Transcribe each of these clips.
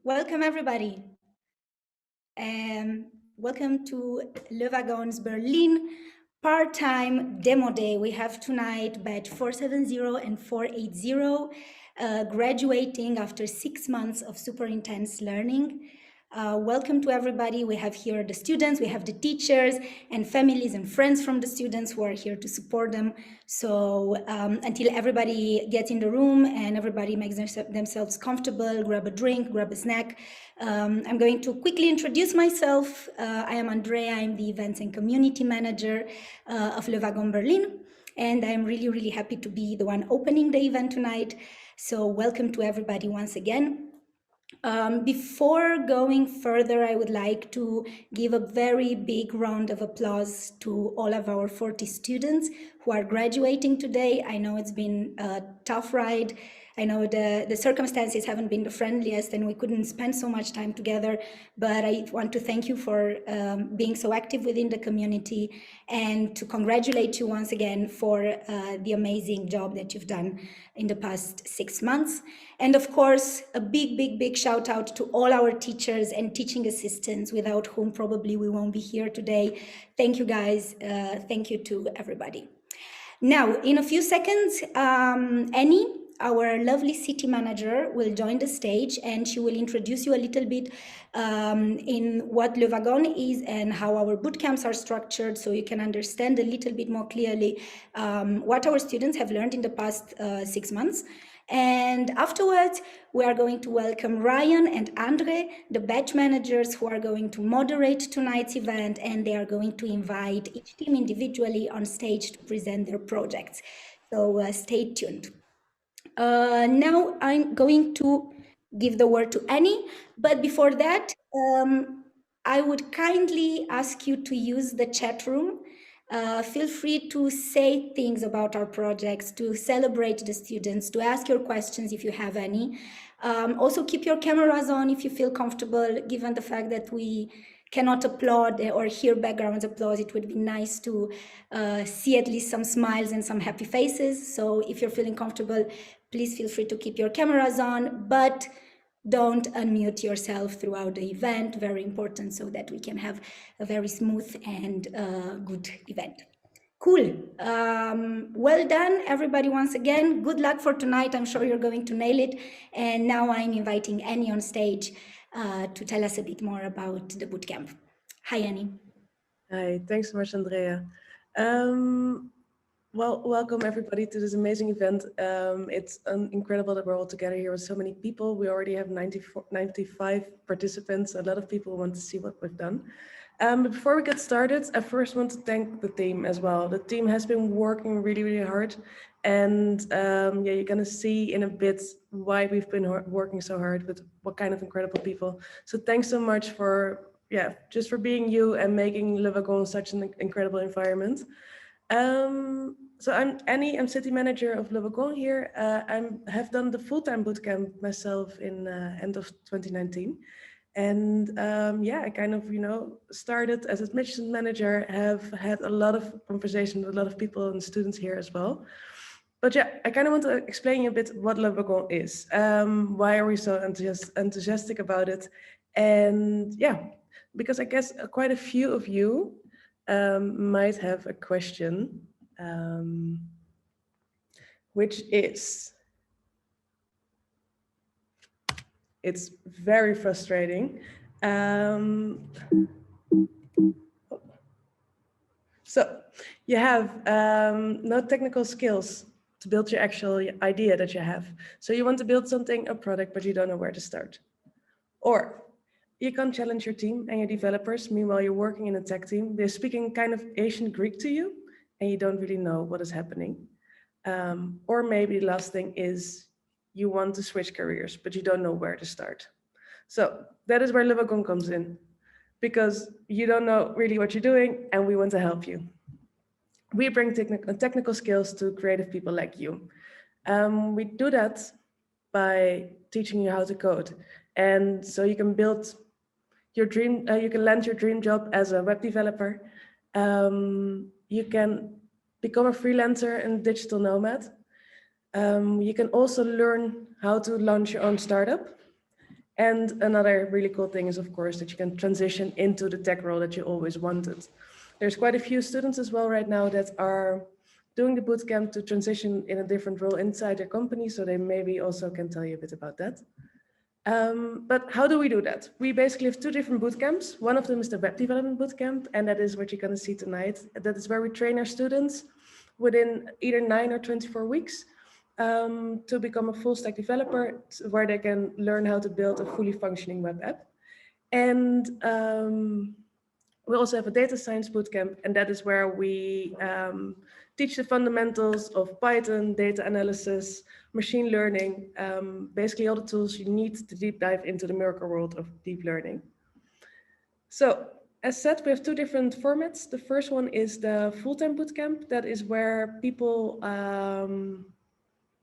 Welcome everybody. Welcome to Wagon's Berlin part-time demo day. We have tonight batch 470 and 480 graduating after 6 months of super intense learning. Welcome to everybody. We have here the students, we have the teachers and families and friends from the students who are here to support them. So until everybody gets in the room and everybody makes themselves comfortable, grab a drink, grab a snack, I'm going to quickly introduce myself. I am Andrea, I'm the Events and Community Manager of Wagon Berlin. And I'm really, really happy to be the one opening the event tonight. So welcome to everybody once again. Before going further, I would like to give a very big round of applause to all of our 40 students who are graduating today. I know it's been a tough ride. I know the circumstances haven't been the friendliest and we couldn't spend so much time together, but I want to thank you for being so active within the community and to congratulate you once again for the amazing job that you've done in the past 6 months. And of course, a big, big, big shout out to all our teachers and teaching assistants without whom probably we won't be here today. Thank you guys. Thank you to everybody. Now, in a few seconds, Annie, our lovely city manager, will join the stage and she will introduce you a little bit in what Le Wagon is and how our bootcamps are structured, so you can understand a little bit more clearly what our students have learned in the past 6 months. And afterwards, we are going to welcome Ryan and Andre, the batch managers who are going to moderate tonight's event, and they are going to invite each team individually on stage to present their projects. So stay tuned. Now I'm going to give the word to Annie, but before that, I would kindly ask you to use the chat room. Feel free to say things about our projects, to celebrate the students, to ask your questions if you have any. Also keep your cameras on if you feel comfortable, given the fact that we cannot applaud or hear background applause. It would be nice to see at least some smiles and some happy faces. So if you're feeling comfortable, please feel free to keep your cameras on, but don't unmute yourself throughout the event. Very important so that we can have a very smooth and good event. Cool. Well done, everybody, once again. Good luck for tonight. I'm sure you're going to nail it. And now I'm inviting Annie on stage to tell us a bit more about the bootcamp. Hi, Annie. Hi, thanks so much, Andrea. Well, welcome everybody to this amazing event. It's incredible that we're all together here with so many people. We already have 95 participants. A lot of people want to see what we've done. But before we get started, I first want to thank the team as well. The team has been working really, really hard. And yeah, you're going to see in a bit why we've been working so hard with what kind of incredible people. So thanks so much for, yeah, just for being you and making Le Wagon such an incredible environment. So I'm Annie, I'm city manager of Le Wagon here. I have done the full-time bootcamp myself in end of 2019. And yeah, I kind of, started as admissions manager, have had a lot of conversation with a lot of people and students here as well. But yeah, I kind of want to explain you a bit what Le Wagon is. Why are we so enthusiastic about it? And yeah, because I guess quite a few of you might have a question, which is, it's very frustrating. So you have no technical skills to build your actual idea that you have. So you want to build something, a product, but you don't know where to start. Or you can't challenge your team and your developers. Meanwhile, you're working in a tech team. They're speaking kind of ancient Greek to you, and you don't really know what is happening. Or maybe the last thing is you want to switch careers, but you don't know where to start. So that is where Le Wagon comes in, because you don't know really what you're doing, and we want to help you. We bring technical skills to creative people like you. We do that by teaching you how to code. And so you can build your dream, you can land your dream job as a web developer. You can become a freelancer and digital nomad. You can also learn how to launch your own startup. And another really cool thing is, of course, that you can transition into the tech role that you always wanted. There's quite a few students as well right now that are doing the bootcamp to transition in a different role inside their company, so they maybe also can tell you a bit about that. But how do we do that? We basically have two different bootcamps. One of them is the Web Development Bootcamp, and that is what you're going to see tonight. That is where we train our students within either 9 or 24 weeks to become a full stack developer, where they can learn how to build a fully functioning web app. And we also have a data science bootcamp, and that is where we teach the fundamentals of Python, data analysis, machine learning, basically all the tools you need to deep dive into the miracle world of deep learning. So, as said, we have two different formats. The first one is the full-time bootcamp. That is where people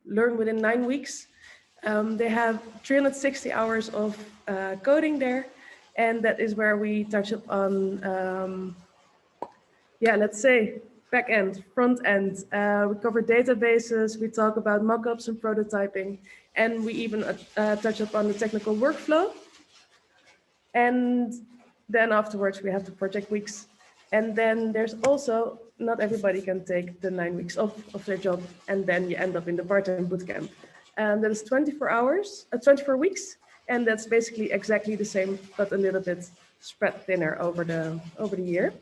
learn within 9 weeks. They have 360 hours of coding there. And that is where we touch up on, let's say, back end, front end. We cover databases, we talk about mockups and prototyping, and we even touch up on the technical workflow. And then afterwards, we have the project weeks. And then there's also, not everybody can take the 9 weeks off of their job, and then you end up in the part-time bootcamp. And that is 24 hours, 24 weeks. And that's basically exactly the same, but a little bit spread thinner over the year.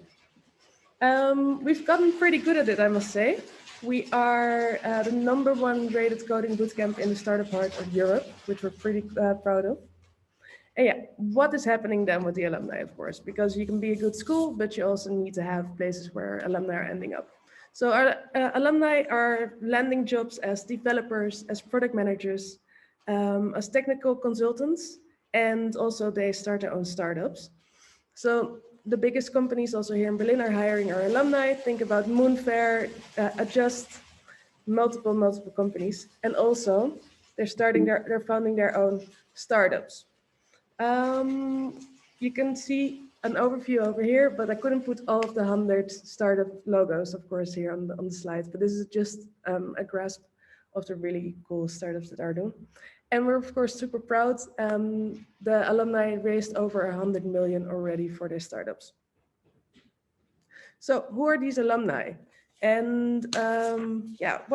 We've gotten pretty good at it, I must say. We are the #1 rated coding bootcamp in the startup part of Europe, which we're pretty proud of. And yeah, what is happening then with the alumni, of course, because you can be a good school, but you also need to have places where alumni are ending up. So our alumni are landing jobs as developers, as product managers, as technical consultants, and also they start their own startups. So the biggest companies also here in Berlin are hiring our alumni. Think about Moonfair, Adjust, multiple companies. And also they're founding their own startups. You can see an overview over here, but I couldn't put all of the 100 startup logos, of course, here on the slide. But this is just a grasp of the really cool startups that are doing. And we're, of course, super proud. The alumni raised over 100 million already for their startups. So who are these alumni? And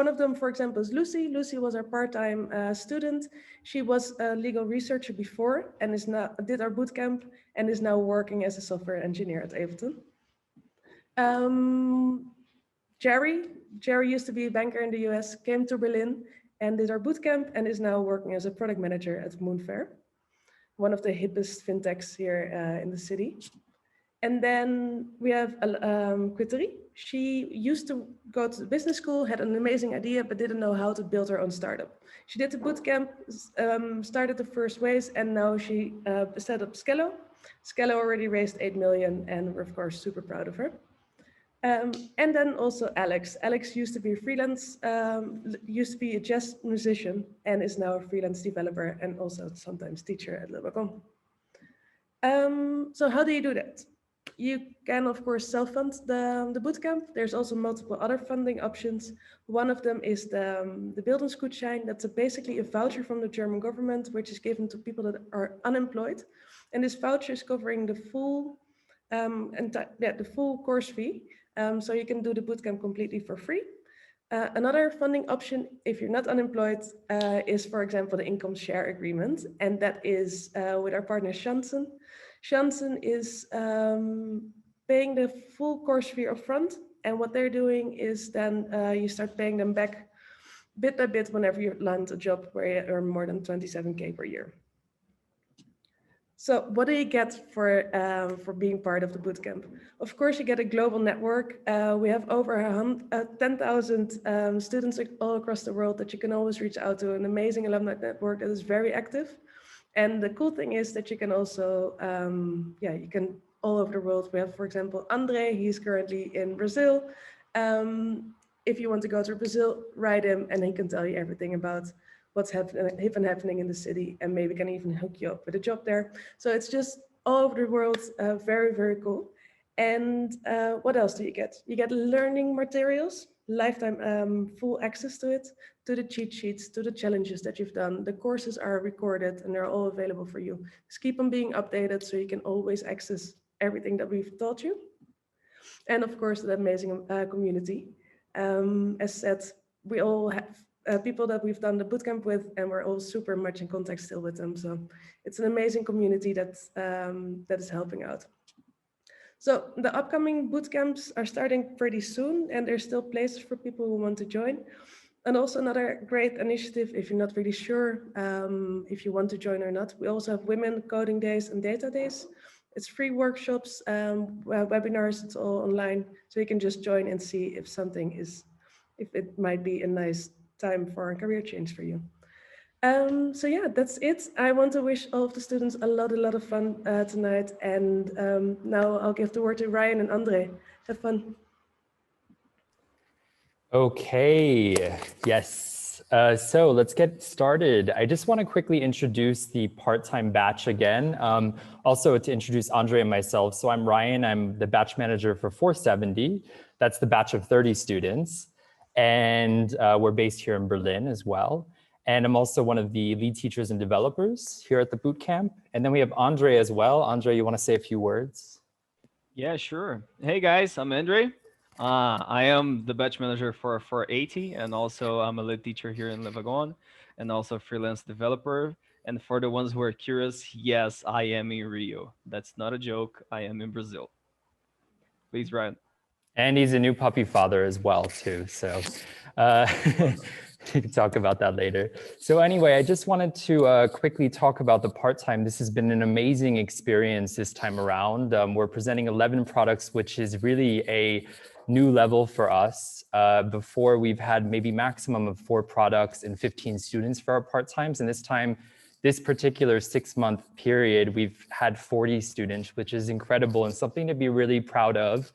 one of them, for example, is Lucy. Lucy was our part-time student. She was a legal researcher before and did our bootcamp and is now working as a software engineer at Ableton. Jerry used to be a banker in the US, came to Berlin and did our bootcamp and is now working as a product manager at Moonfair, one of the hippest fintechs here in the city. And then we have Quitterie. She used to go to business school, had an amazing idea, but didn't know how to build her own startup. She did the bootcamp, started the first ways, and now she set up Skello. Skello already raised 8 million, and we're, of course, super proud of her. And then also Alex. Alex used to be a freelance, used to be a jazz musician, and is now a freelance developer and also sometimes teacher at Wagon. So how do you do that? You can, of course, self-fund the bootcamp. There's also multiple other funding options. One of them is the Bildungsgutschein. That's basically a voucher from the German government, which is given to people that are unemployed. And this voucher is covering the full, the full course fee. So you can do the bootcamp completely for free. Another funding option, if you're not unemployed, is, for example, the income share agreement. And that is with our partner Janssen. Janssen is paying the full course fee upfront. And what they're doing is then you start paying them back bit by bit whenever you land a job where you earn more than 27K per year. So what do you get for being part of the bootcamp? Of course, you get a global network. We have over 10,000 students all across the world that you can always reach out to, an amazing alumni network that is very active. And the cool thing is that you can also, you can all over the world. We have, for example, Andre, he's currently in Brazil. If you want to go to Brazil, write him and he can tell you everything about what's happening in the city and maybe can even hook you up with a job there. So it's just all over the world, very, very cool. And what else do you get? You get learning materials. lifetime full access to it, to the cheat sheets, to the challenges that you've done. The courses are recorded and they're all available for you. Just keep on being updated so you can always access everything that we've taught you. And of course, the amazing community. As said, we all have people that we've done the bootcamp with, and we're all super much in contact still with them. So it's an amazing community that is helping out. So the upcoming bootcamps are starting pretty soon, and there's still places for people who want to join. And also another great initiative, if you're not really sure if you want to join or not, we also have Women Coding Days and Data Days. It's free workshops, webinars, it's all online. So you can just join and see if it might be a nice time for a career change for you. So yeah, that's it. I want to wish all of the students a lot of fun tonight. And now I'll give the word to Ryan and Andre. Have fun. Okay, yes. So let's get started. I just want to quickly introduce the part-time batch again. Also to introduce Andre and myself. So I'm Ryan, I'm the batch manager for 470. That's the batch of 30 students. And we're based here in Berlin as well. And I'm also one of the lead teachers and developers here at the bootcamp. And then we have Andre as well. Andre, you want to say a few words? Yeah, sure. Hey guys, I'm Andre. I am the batch manager for 480, and also I'm a lead teacher here in Wagon, and also freelance developer. And for the ones who are curious, yes, I am in Rio. That's not a joke. I am in Brazil. Please, Ryan. And he's a new puppy father as well, too. So we can talk about that later. So anyway, I just wanted to quickly talk about the part-time. This has been an amazing experience this time around. We're presenting 11 products, which is really a new level for us. Before we've had maybe maximum of 4 products and 15 students for our part-times. And this time, this particular 6-month period, we've had 40 students, which is incredible and something to be really proud of.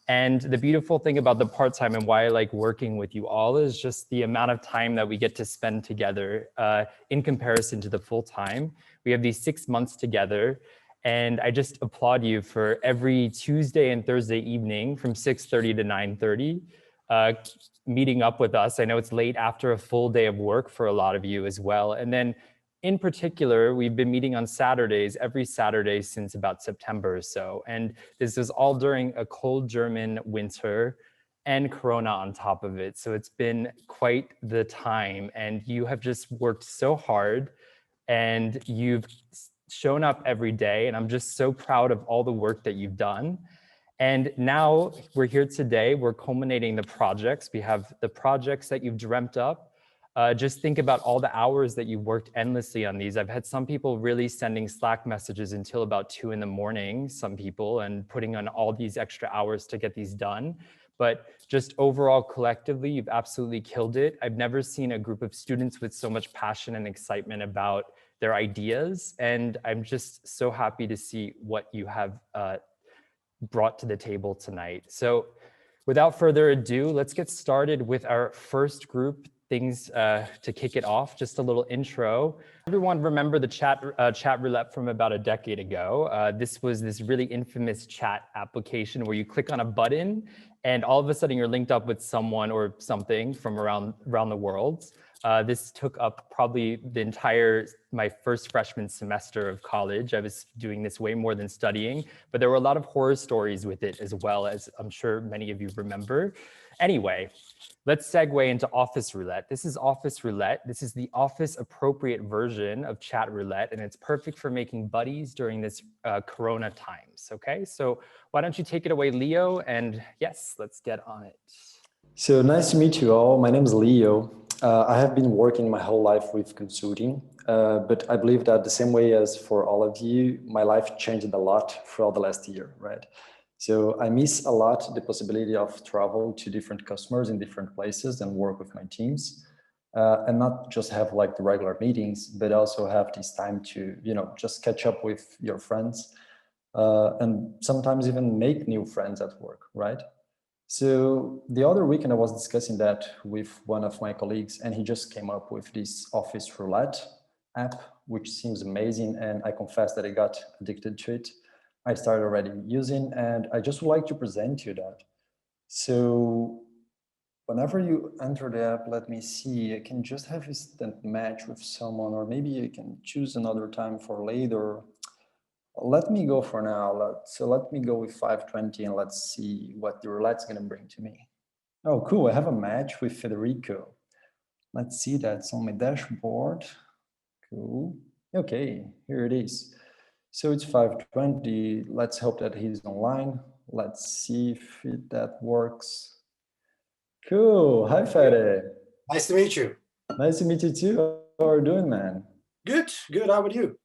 And the beautiful thing about the part-time and why I like working with you all is just the amount of time that we get to spend together in comparison to the full-time. We have these 6 months together, and I just applaud you for every Tuesday and Thursday evening from 6:30 to 9:30, meeting up with us. I know it's late after a full day of work for a lot of you as well. And then in particular, we've been meeting on Saturdays, every Saturday since about September or so. And this is all during a cold German winter and Corona on top of it. So it's been quite the time. And you have just worked so hard and you've shown up every day. And I'm just so proud of all the work that you've done. And now we're here today, we're culminating the projects. We have the projects that you've dreamt up. Just think about all the hours that you worked endlessly on these. I've had some people really sending Slack messages until about 2 in the morning, some people, and putting on all these extra hours to get these done. But just overall, collectively, you've absolutely killed it. I've never seen a group of students with so much passion and excitement about their ideas. And I'm just so happy to see what you have brought to the table tonight. So without further ado, let's get started with our first group things to kick it off. Just a little intro. Everyone remember the chat roulette from about a decade ago. This was this really infamous chat application where you click on a button and all of a sudden you're linked up with someone or something from around the world. This took up probably my first freshman semester of college. I was doing this way more than studying, but there were a lot of horror stories with it as well, as I'm sure many of you remember. Anyway, let's segue into Office Roulette. This is Office Roulette. This is the office appropriate version of chat roulette, and it's perfect for making buddies during this Corona times, okay? So why don't you take it away, Leo? And yes, let's get on it. So nice to meet you all. My name is Leo. I have been working my whole life with consulting, but I believe that the same way as for all of you, my life changed a lot throughout the last year, right? So I miss a lot the possibility of travel to different customers in different places and work with my teams, and not just have like the regular meetings, but also have this time to, just catch up with your friends, and sometimes even make new friends at work, right? So the other weekend I was discussing that with one of my colleagues, and he just came up with this Office Roulette app, which seems amazing. And I confess that I got addicted to it. I started already using, and I just would like to present you that. So whenever you enter the app, let me see, I can just have instant match with someone, or maybe I can choose another time for later. Let me go for now. Let me go with 5:20 and let's see what the roulette's gonna bring to me. Oh, cool, I have a match with Federico. Let's see, that's on my dashboard. Cool. Okay, here it is. So it's 5:20. Let's hope that he's online. Let's see if that works. Cool. Hi, Fede. Nice to meet you. Nice to meet you too. How are you doing, man? Good, good. How about you?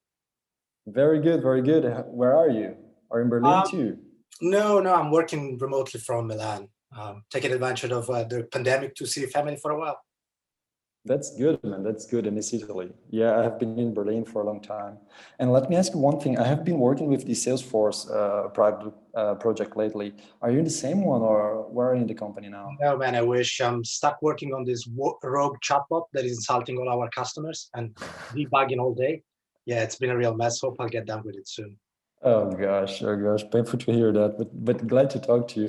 Very good, very good. Where are you? Are you in Berlin too? No, I'm working remotely from Milan. Taking advantage of the pandemic to see family for a while. That's good, man. That's good. And it's Italy. Yeah, I have been in Berlin for a long time. And let me ask you one thing. I have been working with the Salesforce private project lately. Are you in the same one, or where are you in the company now? No, man, I wish. I'm stuck working on this rogue chatbot that is insulting all our customers and debugging all day. Yeah, it's been a real mess. Hope I'll get done with it soon. Oh gosh, painful to hear that, but glad to talk to you.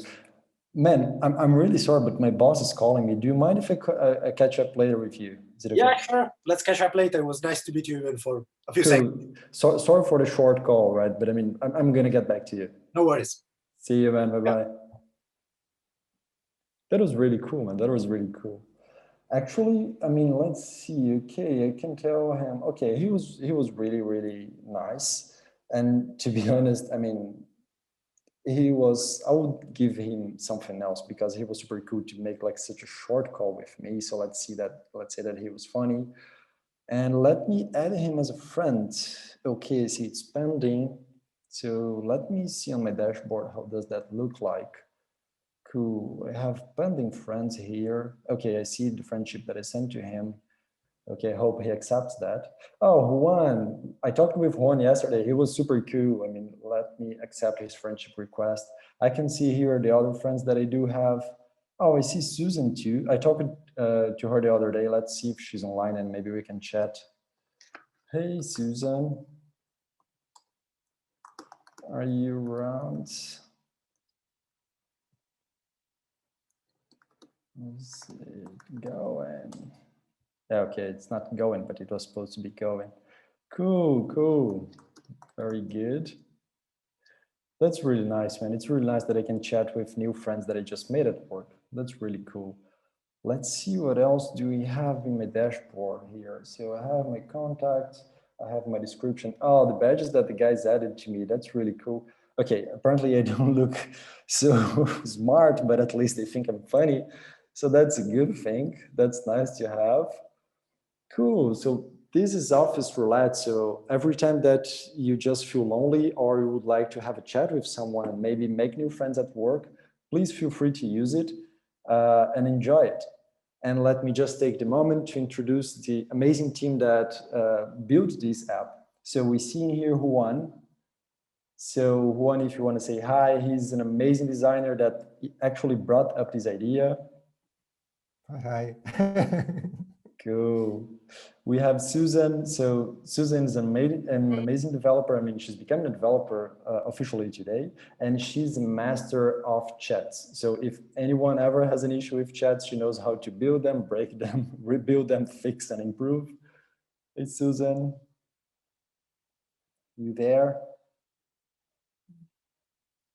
Man, I'm really sorry, but my boss is calling me. Do you mind if I catch up later with you? Is it okay? Yeah, sure. Let's catch up later. It was nice to meet you even for a few seconds. So, sorry for the short call, right? But I mean, I'm going to get back to you. No worries. See you, man. Bye-bye. That was really cool, man. That was really cool. Actually, I mean, let's see. Okay, I can tell him. Okay, he was really, really nice. And to be honest, I mean, I would give him something else because he was super cool to make like such a short call with me. So let's say that he was funny. And let me add him as a friend. Okay, see, it's pending. So let me see on my dashboard, how does that look like? Cool, I have pending friends here. Okay, I see the friendship that I sent to him. Okay, I hope he accepts that. Oh, Juan, I talked with Juan yesterday. He was super cool. I mean, let me accept his friendship request. I can see here the other friends that I do have. Oh, I see Susan too. I talked to her the other day. Let's see if she's online and maybe we can chat. Hey, Susan. Are you around? Let's see, going. Okay, it's not going, but it was supposed to be going. Cool. Very good. That's really nice, man. It's really nice that I can chat with new friends that I just made at work. That's really cool. Let's see what else do we have in my dashboard here. So I have my contacts, I have my description. Oh, the badges that the guys added to me, that's really cool. Okay, apparently I don't look so smart, but at least they think I'm funny. So that's a good thing. That's nice to have. Cool. So this is Office Roulette. So every time that you just feel lonely or you would like to have a chat with someone and maybe make new friends at work, please feel free to use it and enjoy it. And let me just take the moment to introduce the amazing team that built this app. So we see in here Juan. So Juan, if you want to say hi, he's an amazing designer that actually brought up this idea. Hi. Cool. We have Susan. So Susan is an amazing developer. I mean, she's becoming a developer officially today, and she's a master of chats. So if anyone ever has an issue with chats, she knows how to build them, break them, rebuild them, fix and improve. Hey, Susan. You there?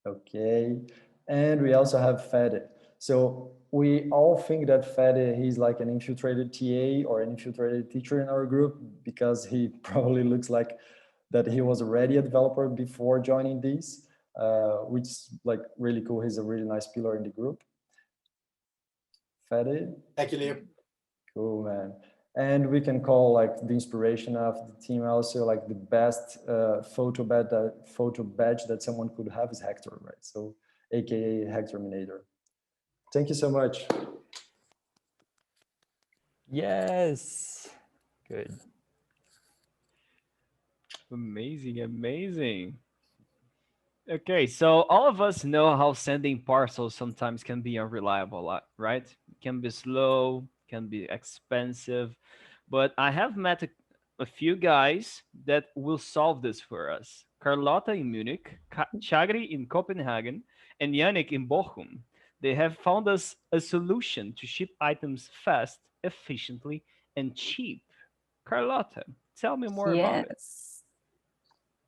Okay. And we also have Fede. So we all think that Fede, he's like an infiltrated TA or an infiltrated teacher in our group because he probably looks like that he was already a developer before joining these, which is like really cool. He's a really nice pillar in the group. Fede? Thank you, Leo. Cool, man. And we can call like the inspiration of the team also like the best photo badge that someone could have is Hector, right? So AKA Hectorminator. Thank you so much. Yes. Good. Amazing. Okay, so all of us know how sending parcels sometimes can be unreliable, right? It can be slow, can be expensive, but I have met a few guys that will solve this for us. Carlotta in Munich, Chagri in Copenhagen, and Yannick in Bochum. They have found us a solution to ship items fast, efficiently, and cheap. Carlotta, tell me more about it. Yes.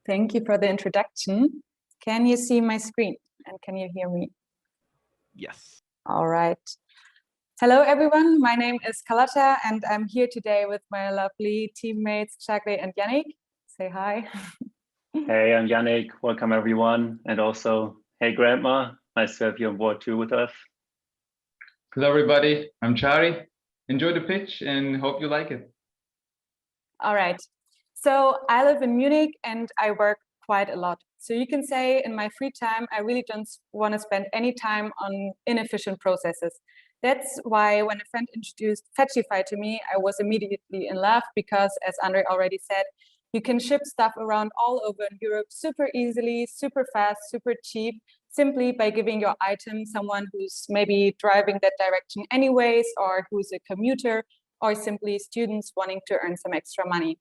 Thank you for the introduction. Can you see my screen and can you hear me? Yes. All right. Hello, everyone. My name is Carlotta, and I'm here today with my lovely teammates, Chagre and Yannick. Say hi. Hey, I'm Yannick. Welcome, everyone. And also, hey, Grandma. Nice to have you on board too with us. Hello, everybody. I'm Chari. Enjoy the pitch and hope you like it. All right. So I live in Munich and I work quite a lot. So you can say in my free time, I really don't want to spend any time on inefficient processes. That's why when a friend introduced Fetchify to me, I was immediately in love because, as Andre already said, you can ship stuff around all over in Europe super easily, super fast, super cheap, simply by giving your item someone who's maybe driving that direction anyways, or who's a commuter, or simply students wanting to earn some extra money.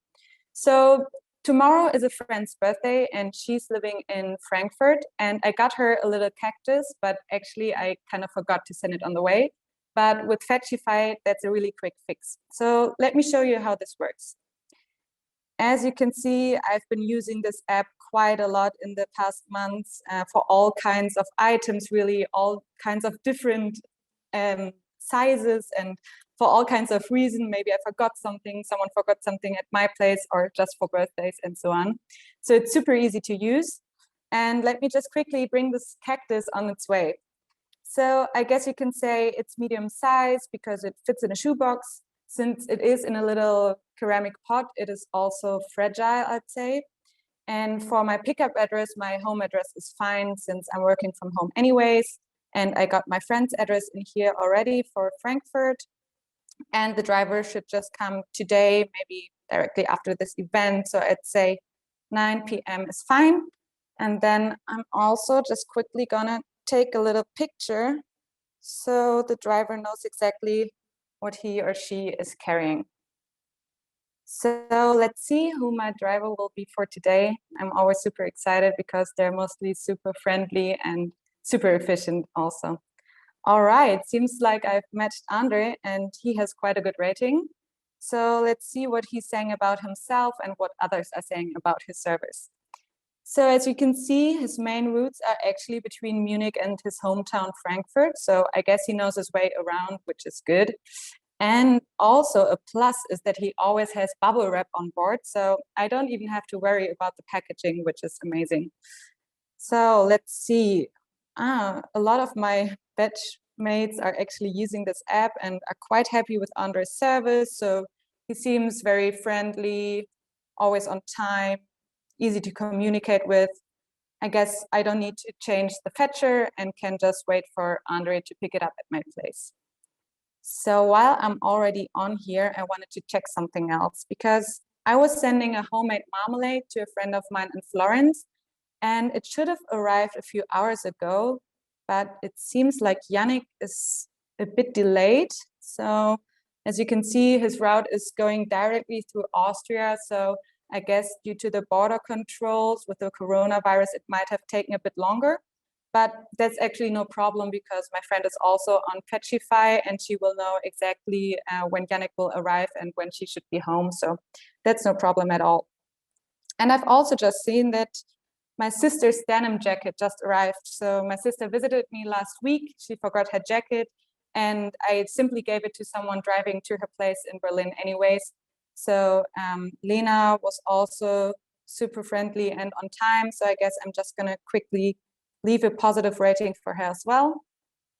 So tomorrow is a friend's birthday and she's living in Frankfurt, and I got her a little cactus, but actually I kind of forgot to send it on the way. But with Fetchify, that's a really quick fix. So let me show you how this works. As you can see, I've been using this app quite a lot in the past months for all kinds of items, really all kinds of different sizes and for all kinds of reasons. Maybe I forgot something, someone forgot something at my place, or just for birthdays and so on. So it's super easy to use. And let me just quickly bring this cactus on its way. So I guess you can say it's medium size because it fits in a shoebox. Since it is in a little ceramic pot, it is also fragile, I'd say. And for my pickup address, my home address is fine since I'm working from home anyways. And I got my friend's address in here already for Frankfurt. And the driver should just come today, maybe directly after this event. So I'd say 9 p.m. is fine. And then I'm also just quickly gonna take a little picture so the driver knows exactly what he or she is carrying. So let's see who my driver will be for today. I'm always super excited because they're mostly super friendly and super efficient also. All right, seems like I've matched Andre and he has quite a good rating. So let's see what he's saying about himself and what others are saying about his service. So as you can see, his main routes are actually between Munich and his hometown Frankfurt. So I guess he knows his way around, which is good. And also a plus is that he always has bubble wrap on board. So I don't even have to worry about the packaging, which is amazing. So let's see. A lot of my batch mates are actually using this app and are quite happy with Andre's service. So he seems very friendly, always on time, easy to communicate with. I guess I don't need to change the fetcher and can just wait for Andre to pick it up at my place. So while I'm already on here, I wanted to check something else because I was sending a homemade marmalade to a friend of mine in Florence, and it should have arrived a few hours ago, but it seems like Yannick is a bit delayed. So as you can see, his route is going directly through Austria. So I guess due to the border controls with the coronavirus, it might have taken a bit longer. But that's actually no problem because my friend is also on Fetchify and she will know exactly when Yannick will arrive and when she should be home. So that's no problem at all. And I've also just seen that my sister's denim jacket just arrived. So my sister visited me last week. She forgot her jacket and I simply gave it to someone driving to her place in Berlin anyways. So Lena was also super friendly and on time. So I guess I'm just gonna quickly leave a positive rating for her as well.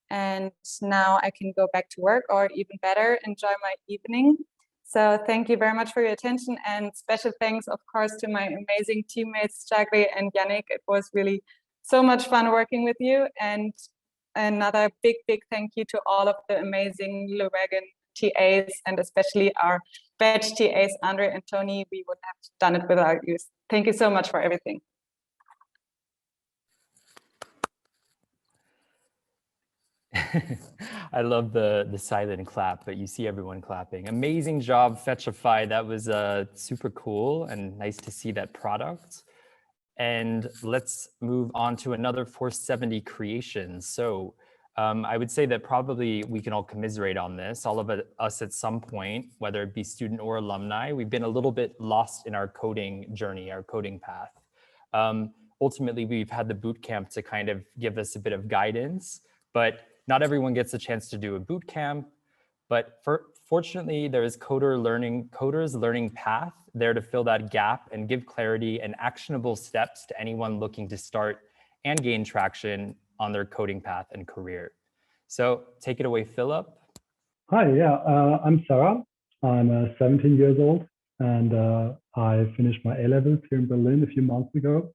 And now I can go back to work, or even better, enjoy my evening. So thank you very much for your attention, and special thanks, of course, to my amazing teammates, Chagre and Yannick. It was really so much fun working with you. And another big, big thank you to all of the amazing Wagon TAs, and especially our batch TAs, Andre and Tony. We wouldn't have done it without you. Thank you so much for everything. I love the silent clap, but you see everyone clapping. Amazing job, Fetchify. That was super cool and nice to see that product. And let's move on to another 470 creation. So I would say that probably we can all commiserate on this. All of us at some point, whether it be student or alumni, we've been a little bit lost in our coding journey, our coding path. Ultimately, we've had the boot camp to kind of give us a bit of guidance, but not everyone gets a chance to do a boot camp. But fortunately, there is coders learning path there to fill that gap and give clarity and actionable steps to anyone looking to start and gain traction on their coding path and career. So take it away, Philip. Hi, yeah, I'm Sarah. I'm 17 years old, and I finished my A-levels here in Berlin a few months ago.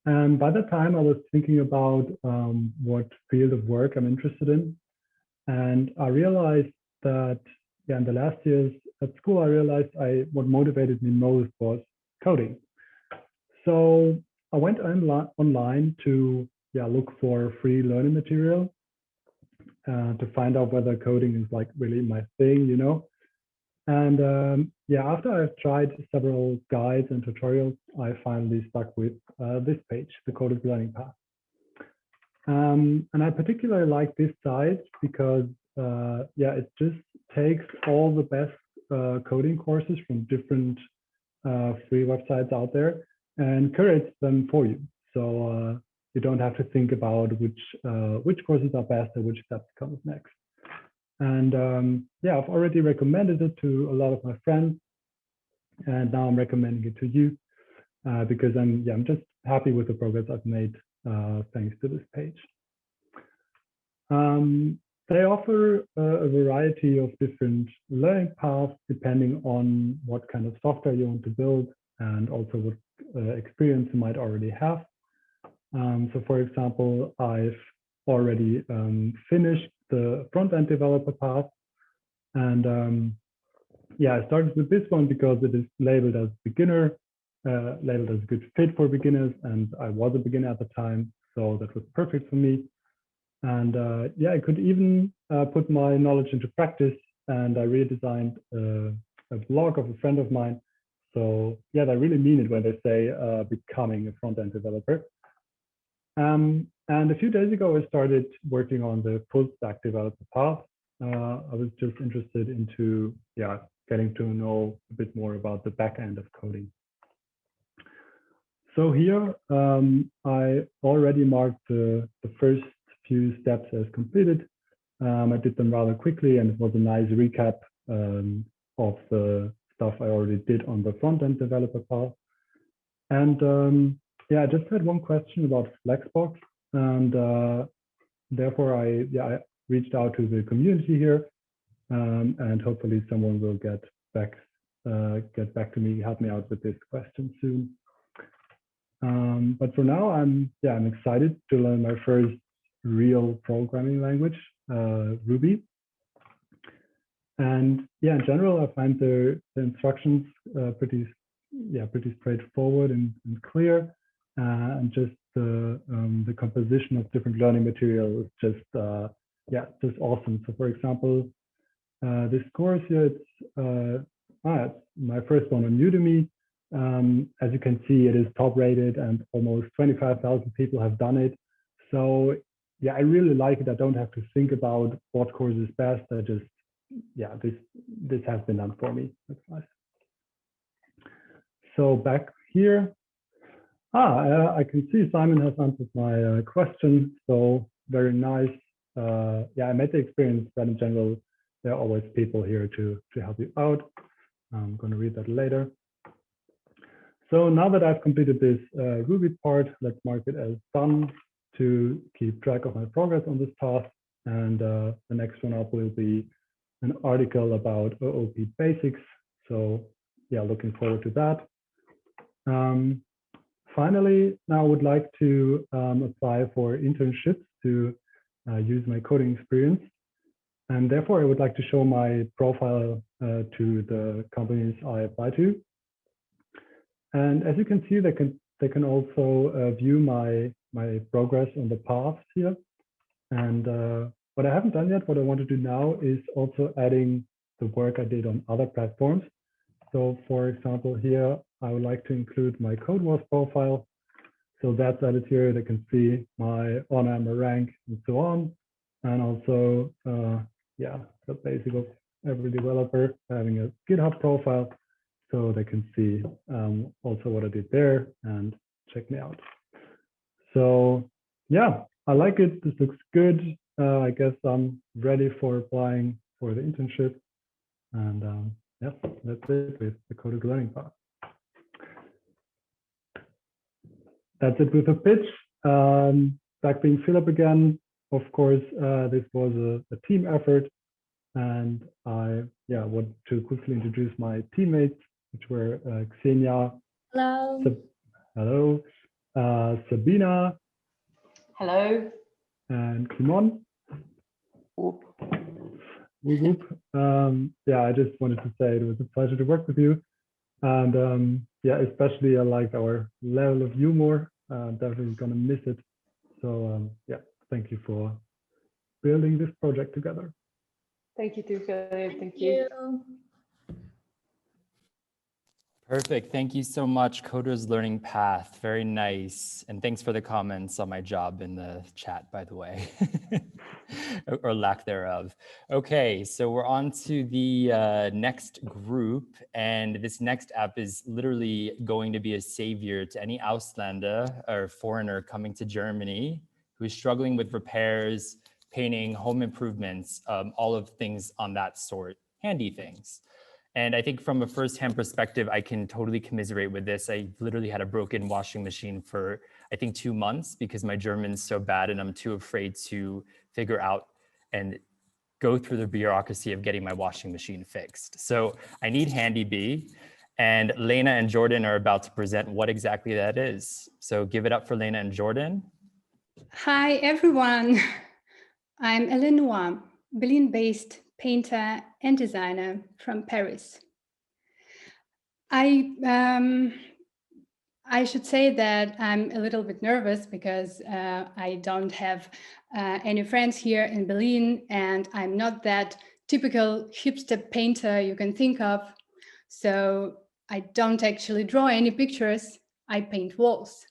And by that time, I was thinking about what field of work I'm interested in. And I realized that, yeah, in the last years at school, I realized what motivated me most was coding. So I went online to look for free learning material to find out whether coding is like really my thing, you know. And after I've tried several guides and tutorials, I finally stuck with this page, the Coded Learning Path. And I particularly like this site because it just takes all the best coding courses from different free websites out there and curates them for you. So you don't have to think about which courses are best or which steps comes next. And I've already recommended it to a lot of my friends, and now I'm recommending it to you because I'm just happy with the progress I've made thanks to this page. They offer a variety of different learning paths depending on what kind of software you want to build and also what experience you might already have. So for example, I've already finished the front-end developer path. And I started with this one because it is labeled as beginner, labeled as a good fit for beginners. And I was a beginner at the time, so that was perfect for me. And I could even put my knowledge into practice, and I redesigned a blog of a friend of mine. So yeah, they really mean it when they say becoming a front-end developer. And a few days ago, I started working on the full stack developer path. I was just interested into getting to know a bit more about the back end of coding. So here, I already marked the first few steps as completed. I did them rather quickly, and it was a nice recap of the stuff I already did on the front-end developer path. And I just had one question about Flexbox, and therefore I reached out to the community here, and hopefully someone will get back to me, help me out with this question soon. But for now, I'm excited to learn my first real programming language, Ruby. And in general, I find the instructions pretty straightforward and clear, and just the composition of different learning material is just awesome. So for example, this course here, it's my first one on Udemy. As you can see, it is top rated and almost 25,000 people have done it. So I really like it. I don't have to think about what course is best. I just, this has been done for me. That's nice. So back here, I can see Simon has answered my question. So very nice. I made the experience that in general, there are always people here to help you out. I'm going to read that later. So now that I've completed this Ruby part, let's mark it as done to keep track of my progress on this path. And the next one up will be an article about OOP basics. So looking forward to that. Finally, now I would like to apply for internships to use my coding experience. And therefore, I would like to show my profile to the companies I apply to. And as you can see, they can also view my progress on the paths here. And what I haven't done yet, what I want to do now is also adding the work I did on other platforms. So for example, here, I would like to include my CodeWars profile. So that's added here. They can see my honor, my rank, and so on. And also, yeah, the basic of every developer having a GitHub profile, so they can see also what I did there and check me out. So yeah, I like it. This looks good. I guess I'm ready for applying for the internship. And yeah, that's it with the coded learning path. That's it with the pitch. Back being Philip again, of course, this was a team effort. And I want to quickly introduce my teammates, which were Xenia. Hello. Hello. Sabina. Hello. And Kimon. Whoop. Whoop, whoop. Yeah, I just wanted to say it was a pleasure to work with you. And yeah, especially I liked our level of humor. Definitely gonna miss it. So yeah, thank you for building this project together. Thank you too, Philip. Thank you. Perfect. Thank you so much, Coders Learning Path. Very nice. And thanks for the comments on my job in the chat, by the way, or lack thereof. Okay, so we're on to the next group. And this next app is literally going to be a savior to any Ausländer or foreigner coming to Germany who is struggling with repairs, painting, home improvements, all of things on that sort, handy things. And I think from a firsthand perspective, I can totally commiserate with this. I literally had a broken washing machine for, I think, 2 months because my German's so bad and I'm too afraid to figure out and go through the bureaucracy of getting my washing machine fixed. So I need HandyBee, and Lena and Jordan are about to present what exactly that is. So give it up for Lena and Jordan. Hi, everyone. I'm Eleanor, Berlin-based painter and designer from Paris. I should say that I'm a little bit nervous because I don't have any friends here in Berlin, and I'm not that typical hipster painter you can think of. So I don't actually draw any pictures, I paint walls.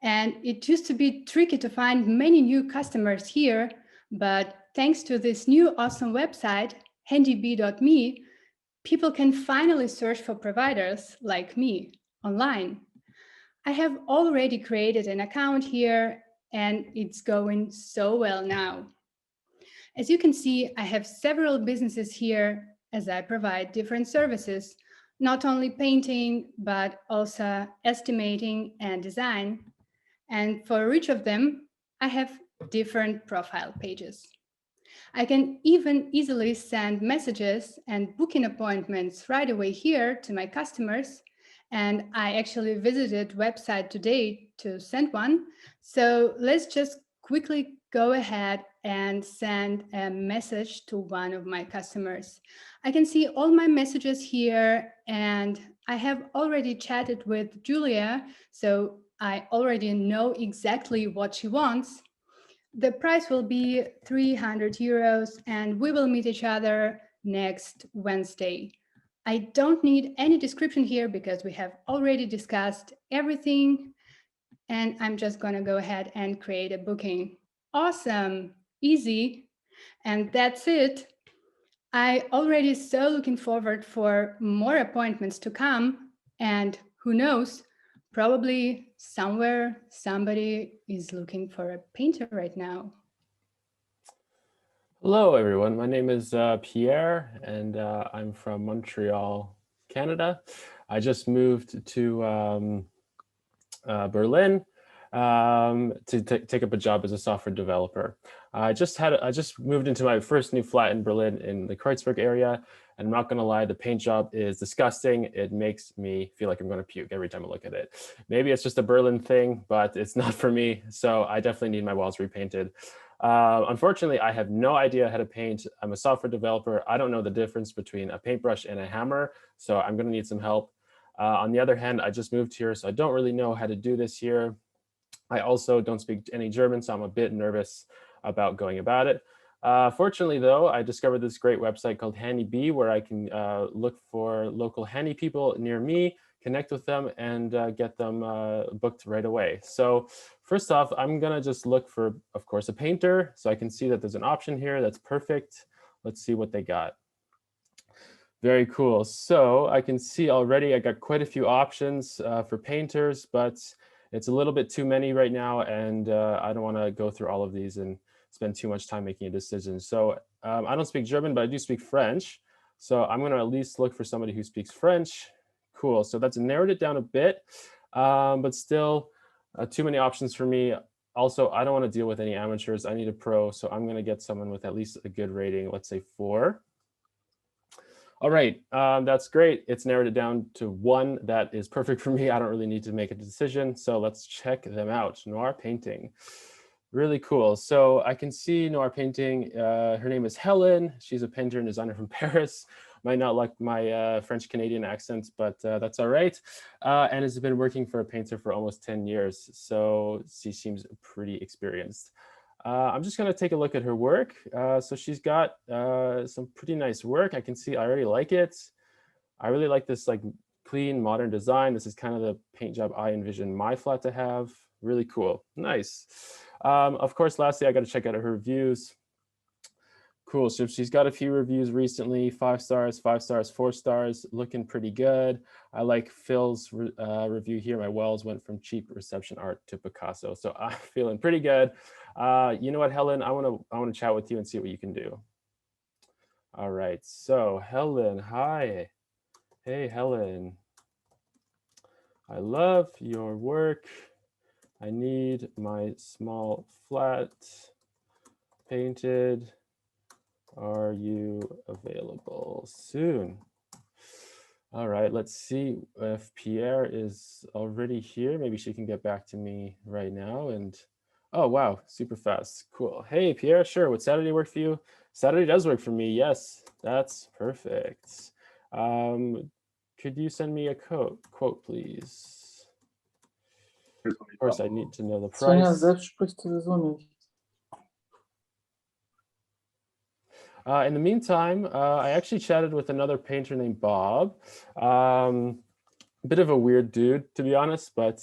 And it used to be tricky to find many new customers here, but thanks to this new awesome website, handybee.me, people can finally search for providers like me online. I have already created an account here and it's going so well now. As you can see, I have several businesses here as I provide different services, not only painting, but also estimating and design. And for each of them, I have different profile pages. I can even easily send messages and booking appointments right away here to my customers. And I actually visited website today to send one. So let's just quickly go ahead and send a message to one of my customers. I can see all my messages here, and I have already chatted with Julia, so I already know exactly what she wants. The price will be 300 euros and we will meet each other next Wednesday. I don't need any description here because we have already discussed everything, and I'm just gonna go ahead and create a booking. Awesome, easy, and that's it. I already so looking forward for more appointments to come, and who knows, probably somewhere somebody is looking for a painter right now. Hello, everyone. My name is Pierre, and I'm from Montreal, Canada. I just moved to Berlin to take up a job as a software developer. I just moved into my first new flat in Berlin in the Kreuzberg area. And I'm not gonna lie, the paint job is disgusting. It makes me feel like I'm gonna puke every time I look at it. Maybe it's just a Berlin thing, but it's not for me. So I definitely need my walls repainted. Unfortunately, I have no idea how to paint. I'm a software developer. I don't know the difference between a paintbrush and a hammer. So I'm gonna need some help. On the other hand, I just moved here, so I don't really know how to do this here. I also don't speak any German, so I'm a bit nervous about going about it. Fortunately, though, I discovered this great website called HandyBee, where I can look for local handy people near me, connect with them and get them booked right away. So first off, I'm gonna just look for, of course, a painter. So I can see that there's an option here. That's perfect. Let's see what they got. Very cool. So I can see already I got quite a few options for painters, but it's a little bit too many right now, and I don't want to go through all of these and spend too much time making a decision. So I don't speak German, but I do speak French. So I'm going to at least look for somebody who speaks French. Cool. So that's narrowed it down a bit, but still too many options for me. Also, I don't want to deal with any amateurs. I need a pro. So I'm going to get someone with at least a good rating, let's say 4. All right, that's great. It's narrowed it down to 1 that is perfect for me. I don't really need to make a decision. So let's check them out. Noir painting. Really cool. So I can see Noir painting. Her name is Helen. She's a painter and designer from Paris. Might not like my French-Canadian accent, but that's all right. And has been working for a painter for almost 10 years. So she seems pretty experienced. I'm just going to take a look at her work. So she's got some pretty nice work. I can see I already like it. I really like this like clean modern design. This is kind of the paint job I envision my flat to have. Really cool. Nice. Of course, lastly, I got to check out her reviews. Cool. So she's got a few reviews recently, 5 stars, 5 stars, 4 stars, looking pretty good. I like Phil's review here. My wells went from cheap reception art to Picasso. So I'm feeling pretty good. You know what, Helen, I want to chat with you and see what you can do. All right. So Helen, hi. Hey, Helen. I love your work. I need my small flat painted. Are you available soon? All right, let's see if Pierre is already here. Maybe she can get back to me right now. And oh, wow, super fast. Cool. Hey, Pierre, sure. Would Saturday work for you? Saturday does work for me. Yes, that's perfect. Could you send me a quote, please? Of course, I need to know the price. In the meantime, I actually chatted with another painter named Bob. A bit of a weird dude, to be honest, but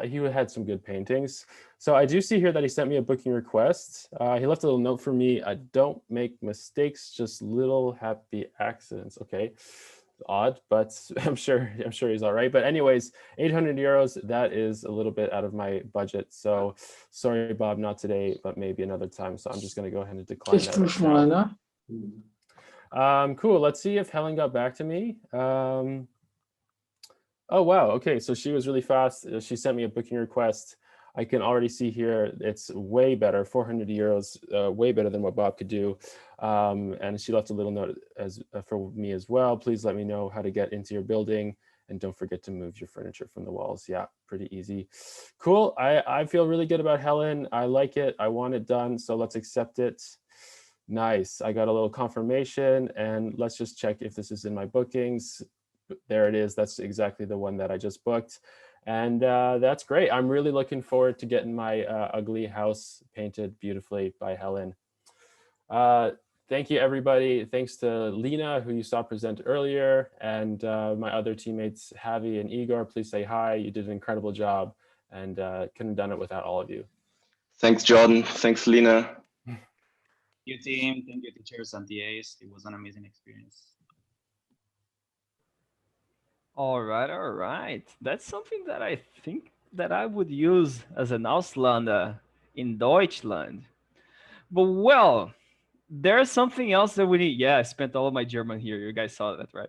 he had some good paintings. So I do see here that he sent me a booking request. He left a little note for me. I don't make mistakes, just little happy accidents. Okay, odd, but I'm sure he's all right. But anyways, 800 euros, that is a little bit out of my budget. So sorry, Bob, not today, but maybe another time. So I'm just going to go ahead and decline that right now. Cool. Let's see if Helen got back to me. Oh, wow. Okay. So she was really fast. She sent me a booking request. I can already see here it's way better, 400 euros, way better than what Bob could do. And she left a little note for me as well. Please let me know how to get into your building. And don't forget to move your furniture from the walls. Yeah, pretty easy. Cool. I feel really good about Helen. I like it. I want it done. So let's accept it. Nice. I got a little confirmation. And let's just check if this is in my bookings. There it is. That's exactly the one that I just booked. And that's great. I'm really looking forward to getting my ugly house painted beautifully by Helen. Thank you, everybody. Thanks to Lena, who you saw present earlier, and my other teammates, Javi and Igor. Please say hi. You did an incredible job, and couldn't have done it without all of you. Thanks, Jordan. Thanks, Lena. Thank you, team. Thank you, teachers and TAs. It was an amazing experience. All right. That's something that I think that I would use as an Ausländer in Deutschland. But well, there's something else that we need. Yeah, I spent all of my German here. You guys saw that, right?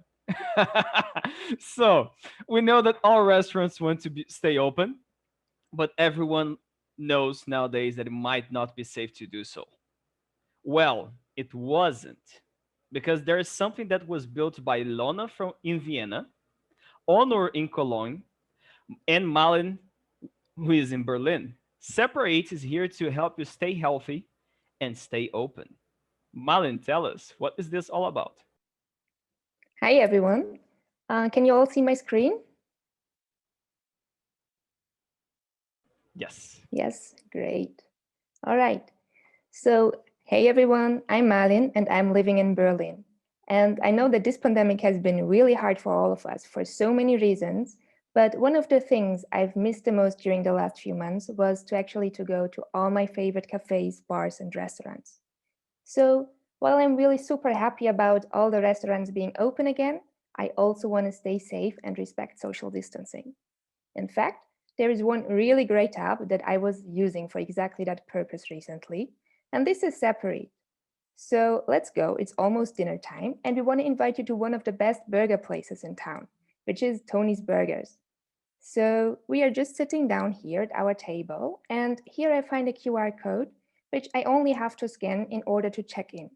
So we know that all restaurants want to stay open, but everyone knows nowadays that it might not be safe to do so. Well, it wasn't, because there is something that was built by Lona in Vienna, Honor in Cologne, and Malin, who is in Berlin. Separate is here to help you stay healthy and stay open. Malin, tell us, what is this all about? Hi, everyone. Can you all see my screen? Yes. Yes, great. All right. So, hey, everyone. I'm Malin, and I'm living in Berlin. And I know that this pandemic has been really hard for all of us for so many reasons, but one of the things I've missed the most during the last few months was to go to all my favorite cafes, bars, and restaurants. So while I'm really super happy about all the restaurants being open again, I also want to stay safe and respect social distancing. In fact, there is one really great app that I was using for exactly that purpose recently, and this is Separate. So let's go, it's almost dinner time, and we want to invite you to one of the best burger places in town, which is Tony's Burgers. So we are just sitting down here at our table, and here I find a QR code, which I only have to scan in order to check in.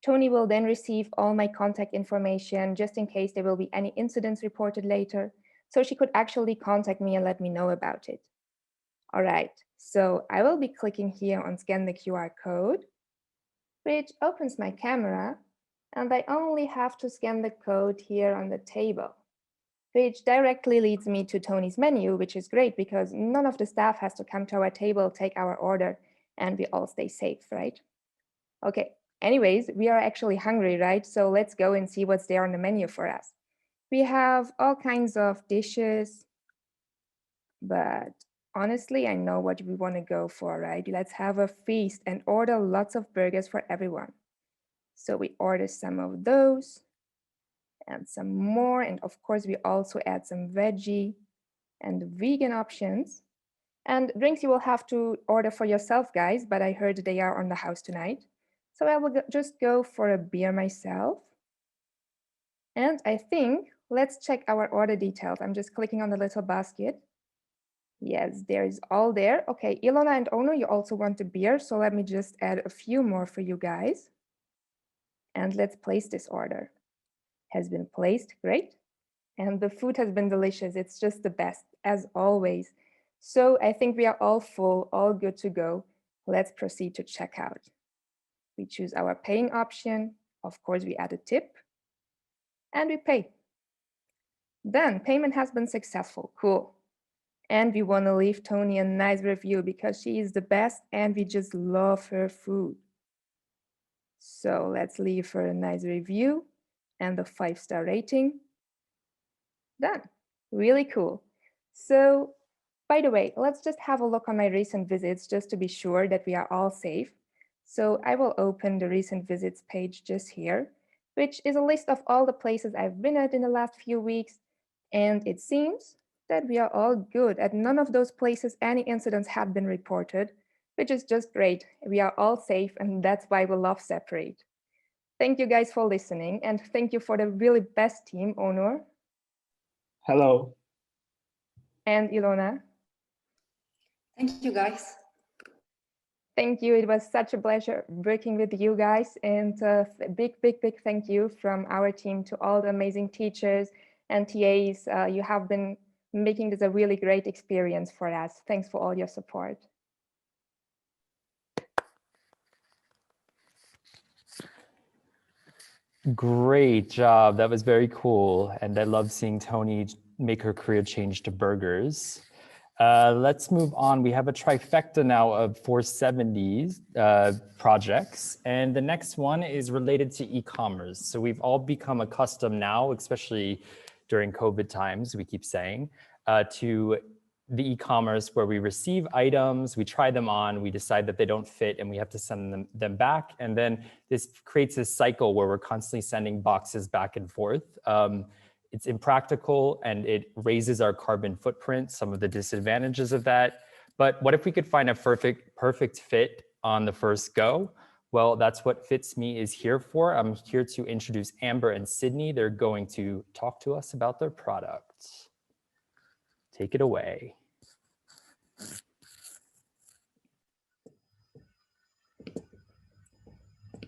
Tony will then receive all my contact information just in case there will be any incidents reported later, so she could actually contact me and let me know about it. All right, so I will be clicking here on scan the QR code, which opens my camera, and I only have to scan the code here on the table, which directly leads me to Tony's menu, which is great because none of the staff has to come to our table, take our order, and we all stay safe, right? Okay, anyways, we are actually hungry, right? So let's go and see what's there on the menu for us. We have all kinds of dishes, but honestly, I know what we want to go for, right? Let's have a feast and order lots of burgers for everyone. So we order some of those and some more. And of course, we also add some veggie and vegan options. And drinks you will have to order for yourself, guys, but I heard they are on the house tonight. So I will just go for a beer myself. And I think, let's check our order details. I'm just clicking on the little basket. Yes, there is all there. Okay, Ilona and Ono, you also want a beer. So let me just add a few more for you guys. And let's place this order. Has been placed, great. And the food has been delicious. It's just the best, as always. So I think we are all full, all good to go. Let's proceed to checkout. We choose our paying option. Of course, we add a tip and we pay. Then payment has been successful, cool. And we want to leave Tony a nice review because she is the best and we just love her food. So let's leave her a nice review and a 5-star rating. Done, really cool. So by the way, let's just have a look on my recent visits just to be sure that we are all safe. So I will open the recent visits page just here, which is a list of all the places I've been at in the last few weeks. And it seems that we are all good. At none of those places, any incidents have been reported, which is just great. We are all safe, and that's why we love Separate. Thank you guys for listening, and thank you for the really best team, Onur. Hello. And Ilona. Thank you, guys. Thank you. It was such a pleasure working with you guys. And a big thank you from our team to all the amazing teachers and TAs. You have been making this a really great experience for us. Thanks for all your support. Great job. That was very cool. And I love seeing Tony make her career change to burgers. Let's move on. We have a trifecta now of 470 projects. And the next one is related to e-commerce. So we've all become accustomed now, especially during COVID times, we keep saying, to the e-commerce where we receive items, we try them on, we decide that they don't fit, and we have to send them back. And then this creates this cycle where we're constantly sending boxes back and forth. It's impractical and it raises our carbon footprint, some of the disadvantages of that. But what if we could find a perfect fit on the first go? Well, that's what Fits Me is here for. I'm here to introduce Amber and Sydney. They're going to talk to us about their products. Take it away.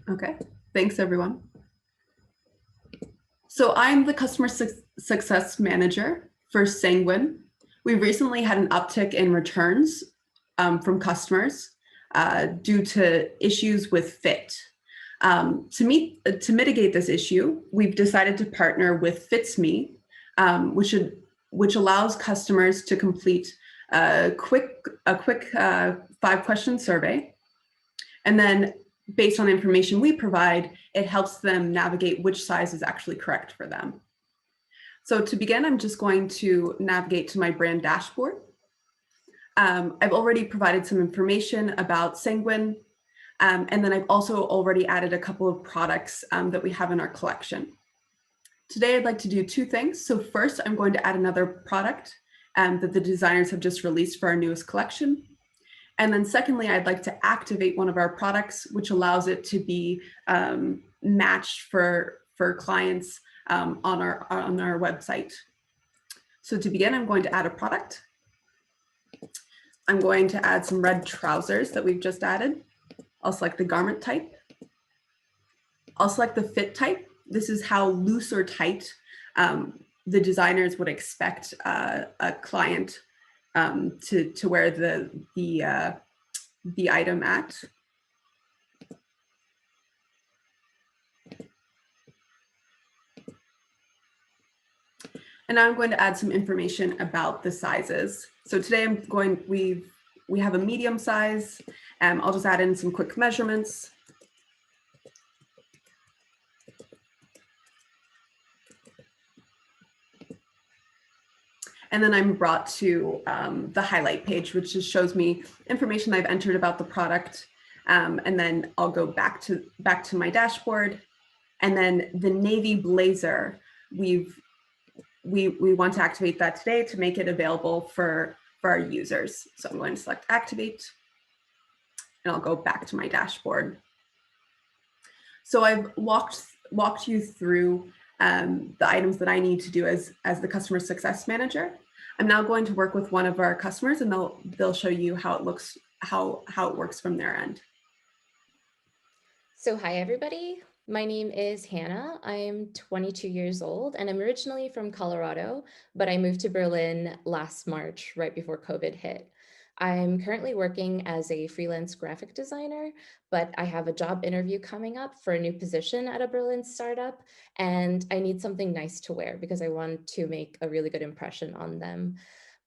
Okay, thanks everyone. So I'm the customer success manager for Sanguine. We recently had an uptick in returns from customers due to issues with fit. To mitigate this issue, we've decided to partner with Fits Me, which allows customers to complete a quick 5-question survey. And then based on information we provide, it helps them navigate which size is actually correct for them. So to begin, I'm just going to navigate to my brand dashboard. I've already provided some information about Sanguine, and then I've also already added a couple of products that we have in our collection. Today, I'd like to do two things. So first, I'm going to add another product that the designers have just released for our newest collection. And then secondly, I'd like to activate one of our products, which allows it to be matched for clients on our website. So to begin, I'm going to add a product. I'm going to add some red trousers that we've just added. I'll select the garment type. I'll select the fit type. This is how loose or tight the designers would expect a client to wear the item at. And now I'm going to add some information about the sizes. So today we have a medium size. I'll just add in some quick measurements. And then I'm brought to the highlight page, which just shows me information I've entered about the product. And then I'll go back to my dashboard. And then the navy blazer, we want to activate that today to make it available for our users. So I'm going to select activate, and I'll go back to my dashboard. So I've walked you through the items that I need to do as the customer success manager. I'm now going to work with one of our customers, and they'll show you how it looks, how it works from their end. So hi everybody, my name is Hannah. I'm 22 years old and I'm originally from Colorado, but I moved to Berlin last March, right before COVID hit. I'm currently working as a freelance graphic designer, but I have a job interview coming up for a new position at a Berlin startup, and I need something nice to wear because I want to make a really good impression on them.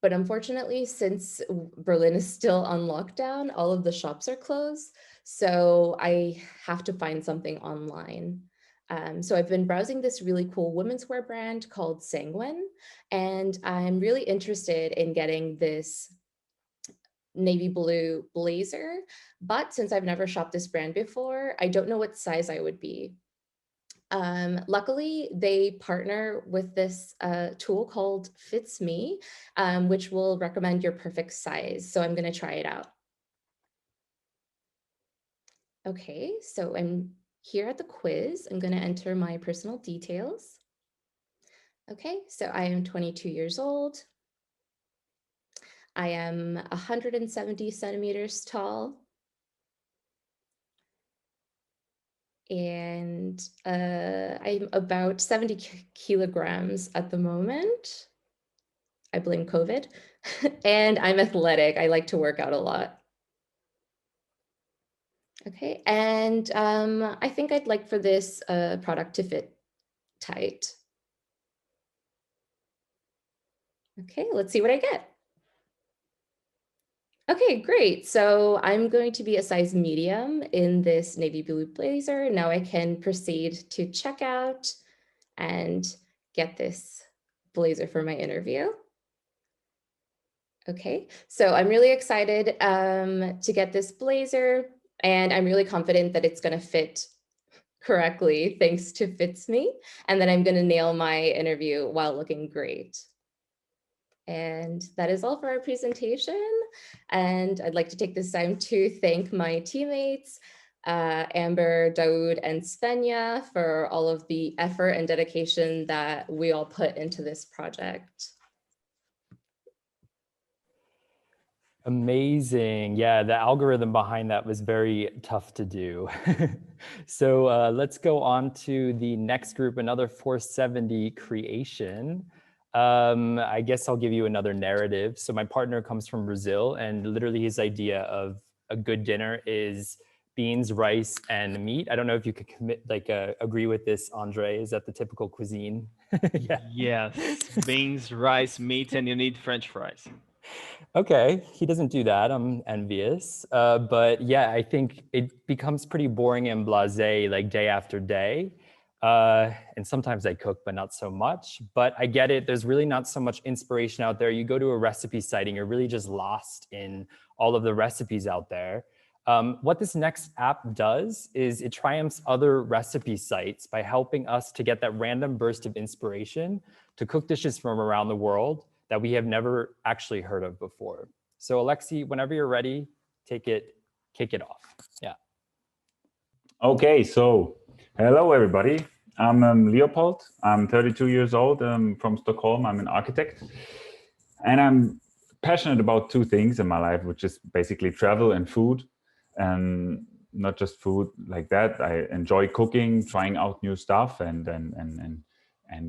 But unfortunately, since Berlin is still on lockdown, all of the shops are closed. So I have to find something online. So I've been browsing this really cool women's wear brand called Sanguine, and I'm really interested in getting this navy blue blazer. But since I've never shopped this brand before, I don't know what size I would be. Luckily, they partner with this tool called Fits Me, which will recommend your perfect size. So I'm going to try it out. Okay, so I'm here at the quiz. I'm going to enter my personal details. Okay, so I am 22 years old. I am 170 centimeters tall. And I'm about 70 kilograms at the moment. I blame COVID. And I'm athletic. I like to work out a lot. Okay, and I think I'd like for this product to fit tight. Okay, let's see what I get. Okay, great. So I'm going to be a size medium in this navy blue blazer. Now I can proceed to checkout and get this blazer for my interview. Okay, so I'm really excited to get this blazer, and I'm really confident that it's going to fit correctly thanks to Fits Me, and that I'm going to nail my interview while looking great. And that is all for our presentation. And I'd like to take this time to thank my teammates, Amber, Daoud, and Svenja, for all of the effort and dedication that we all put into this project. Amazing. Yeah, the algorithm behind that was very tough to do. So let's go on to the next group, another 470 creation. I guess I'll give you another narrative. So my partner comes from Brazil, and literally his idea of a good dinner is beans, rice, and meat. I don't know if you could agree with this, Andre. Is that the typical cuisine? Yeah. Yes, beans, rice, meat, and you need French fries. Okay, he doesn't do that. I'm envious. But yeah, I think it becomes pretty boring and blasé like day after day. And sometimes I cook, but not so much. But I get it. There's really not so much inspiration out there. You go to a recipe site and you're really just lost in all of the recipes out there. What this next app does is it triumphs other recipe sites by helping us to get that random burst of inspiration to cook dishes from around the world that we have never actually heard of before. So Alexi, whenever you're ready, kick it off. Yeah. Okay, so hello everybody. I'm Leopold. I'm 32 years old. I'm from Stockholm. I'm an architect. And I'm passionate about two things in my life, which is basically travel and food. And not just food like that. I enjoy cooking, trying out new stuff and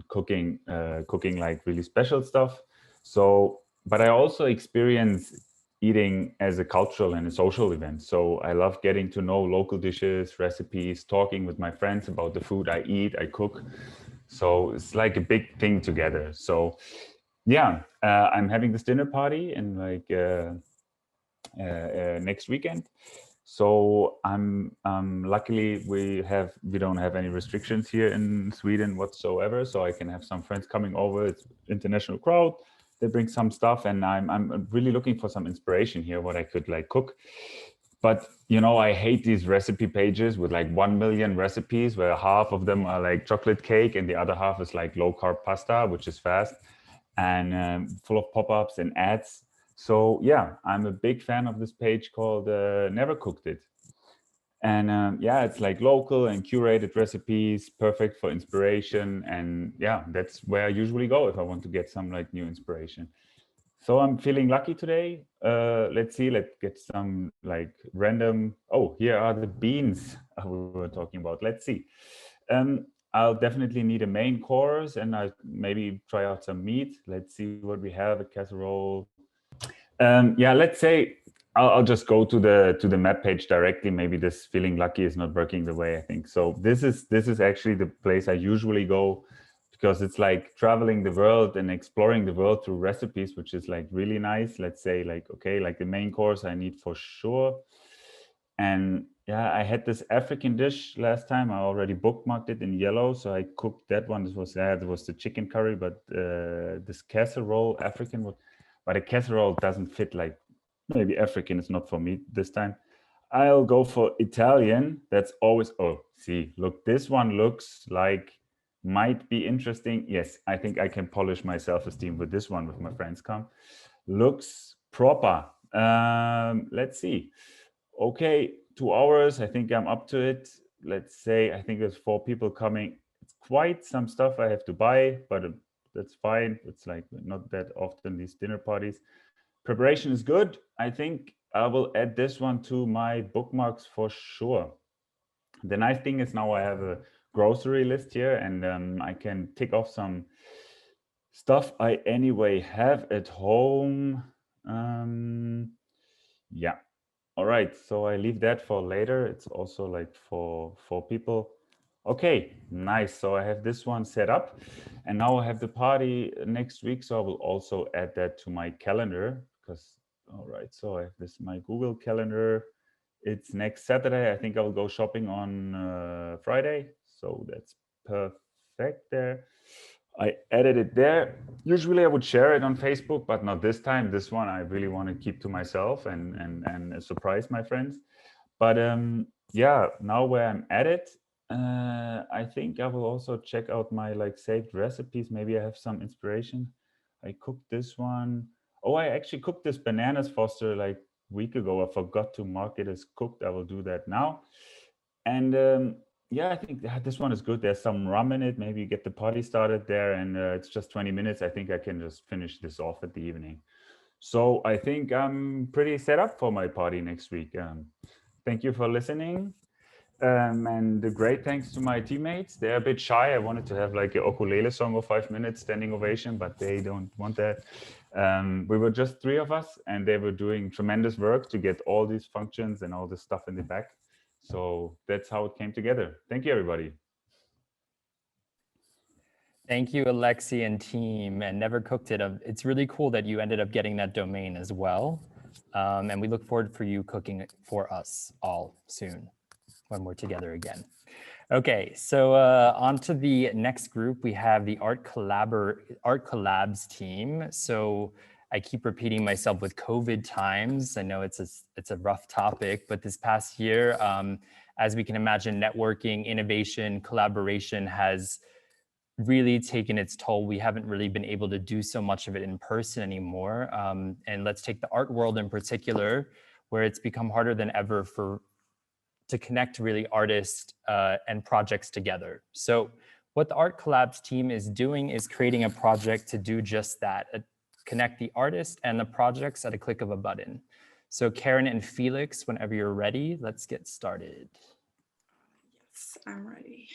cooking like really special stuff. So, but I also experience eating as a cultural and a social event. So I love getting to know local dishes, recipes, talking with my friends about the food I eat, I cook. So it's like a big thing together. So yeah, I'm having this dinner party in like next weekend. So I'm luckily we don't have any restrictions here in Sweden whatsoever. So I can have some friends coming over. It's international crowd. They bring some stuff, and I'm really looking for some inspiration here, what I could like cook. But you know, I hate these recipe pages with like 1 million recipes where half of them are like chocolate cake and the other half is like low carb pasta, which is fast and full of pop-ups and ads. So yeah, I'm a big fan of this page called Never Cooked It. And yeah, it's like local and curated recipes, perfect for inspiration. And yeah, that's where I usually go if I want to get some like new inspiration. So I'm feeling lucky today. Let's see, let's get some like random, oh, here are the beans we were talking about. Let's see. I'll definitely need a main course and I maybe try out some meat. Let's see what we have, a casserole. Yeah, let's say I'll just go to the map page directly. Maybe this feeling lucky is not working the way I think. So this is actually the place I usually go because it's like traveling the world and exploring the world through recipes, which is like really nice. Let's say like, okay, like the main course I need for sure. And yeah, I had this African dish last time. I already bookmarked it in yellow. So I cooked that one. This was the chicken curry, but this casserole, African, but a casserole doesn't fit like, maybe African is not for me this time. I'll go for Italian. That's always, oh, see, look, this one looks like might be interesting. Yes, I think I can polish my self-esteem with this one with my friends come. Looks proper. Let's see. Okay, 2 hours. I think I'm up to it. Let's say, I think there's 4 people coming. It's quite some stuff I have to buy, but that's fine. It's like not that often these dinner parties. Preparation is good. I think I will add this one to my bookmarks for sure. The nice thing is now I have a grocery list here and I can tick off some stuff I anyway have at home. Yeah. All right. So I leave that for later. It's also like for 4 people. Okay, nice. So I have this one set up and now I have the party next week. So I will also add that to my calendar because, all right. So I have this, my Google calendar. It's next Saturday. I think I will go shopping on Friday. So that's perfect there. I added it there. Usually I would share it on Facebook, but not this time. This one I really want to keep to myself and surprise my friends. But yeah, now where I'm at it, I think I will also check out my like saved recipes. Maybe I have some inspiration. I cooked this one. Oh, I actually cooked this bananas foster like a week ago. I forgot to mark it as cooked. I will do that now. And yeah, I think this one is good. There's some rum in it. Maybe you get the party started there and it's just 20 minutes. I think I can just finish this off at the evening. So I think I'm pretty set up for my party next week. Thank you for listening. And a great thanks to my teammates. They're a bit shy. I wanted to have like a ukulele song of 5 minutes, standing ovation, but they don't want that. We were just 3 of us and they were doing tremendous work to get all these functions and all this stuff in the back. So that's how it came together. Thank you, everybody. Thank you, Alexi and team, and Never Cooked It. It's really cool that you ended up getting that domain as well. And we look forward for you cooking it for us all soon when we're together again. Okay, so on to the next group. We have the Art Collabs team. So I keep repeating myself with COVID times. I know it's a rough topic, but this past year, as we can imagine, networking, innovation, collaboration has really taken its toll. We haven't really been able to do so much of it in person anymore. And let's take the art world in particular, where it's become harder than ever to connect really artists and projects together. So what the Art Collabs team is doing is creating a project to do just that, connect the artist and the projects at a click of a button. So Karen and Felix, whenever you're ready, let's get started. Yes, I'm ready.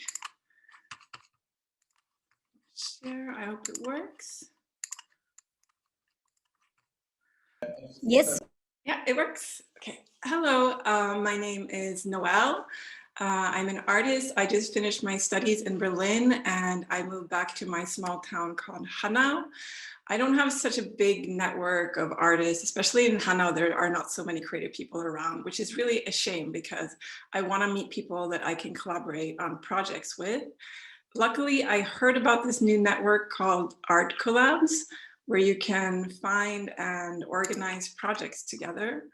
Share, I hope it works. Yes. Yeah, it works. Okay. Hello, my name is Noelle. I'm an artist. I just finished my studies in Berlin and I moved back to my small town called Hanau. I don't have such a big network of artists, especially in Hanau. There are not so many creative people around, which is really a shame because I want to meet people that I can collaborate on projects with. Luckily, I heard about this new network called Art Collabs, where you can find and organize projects together.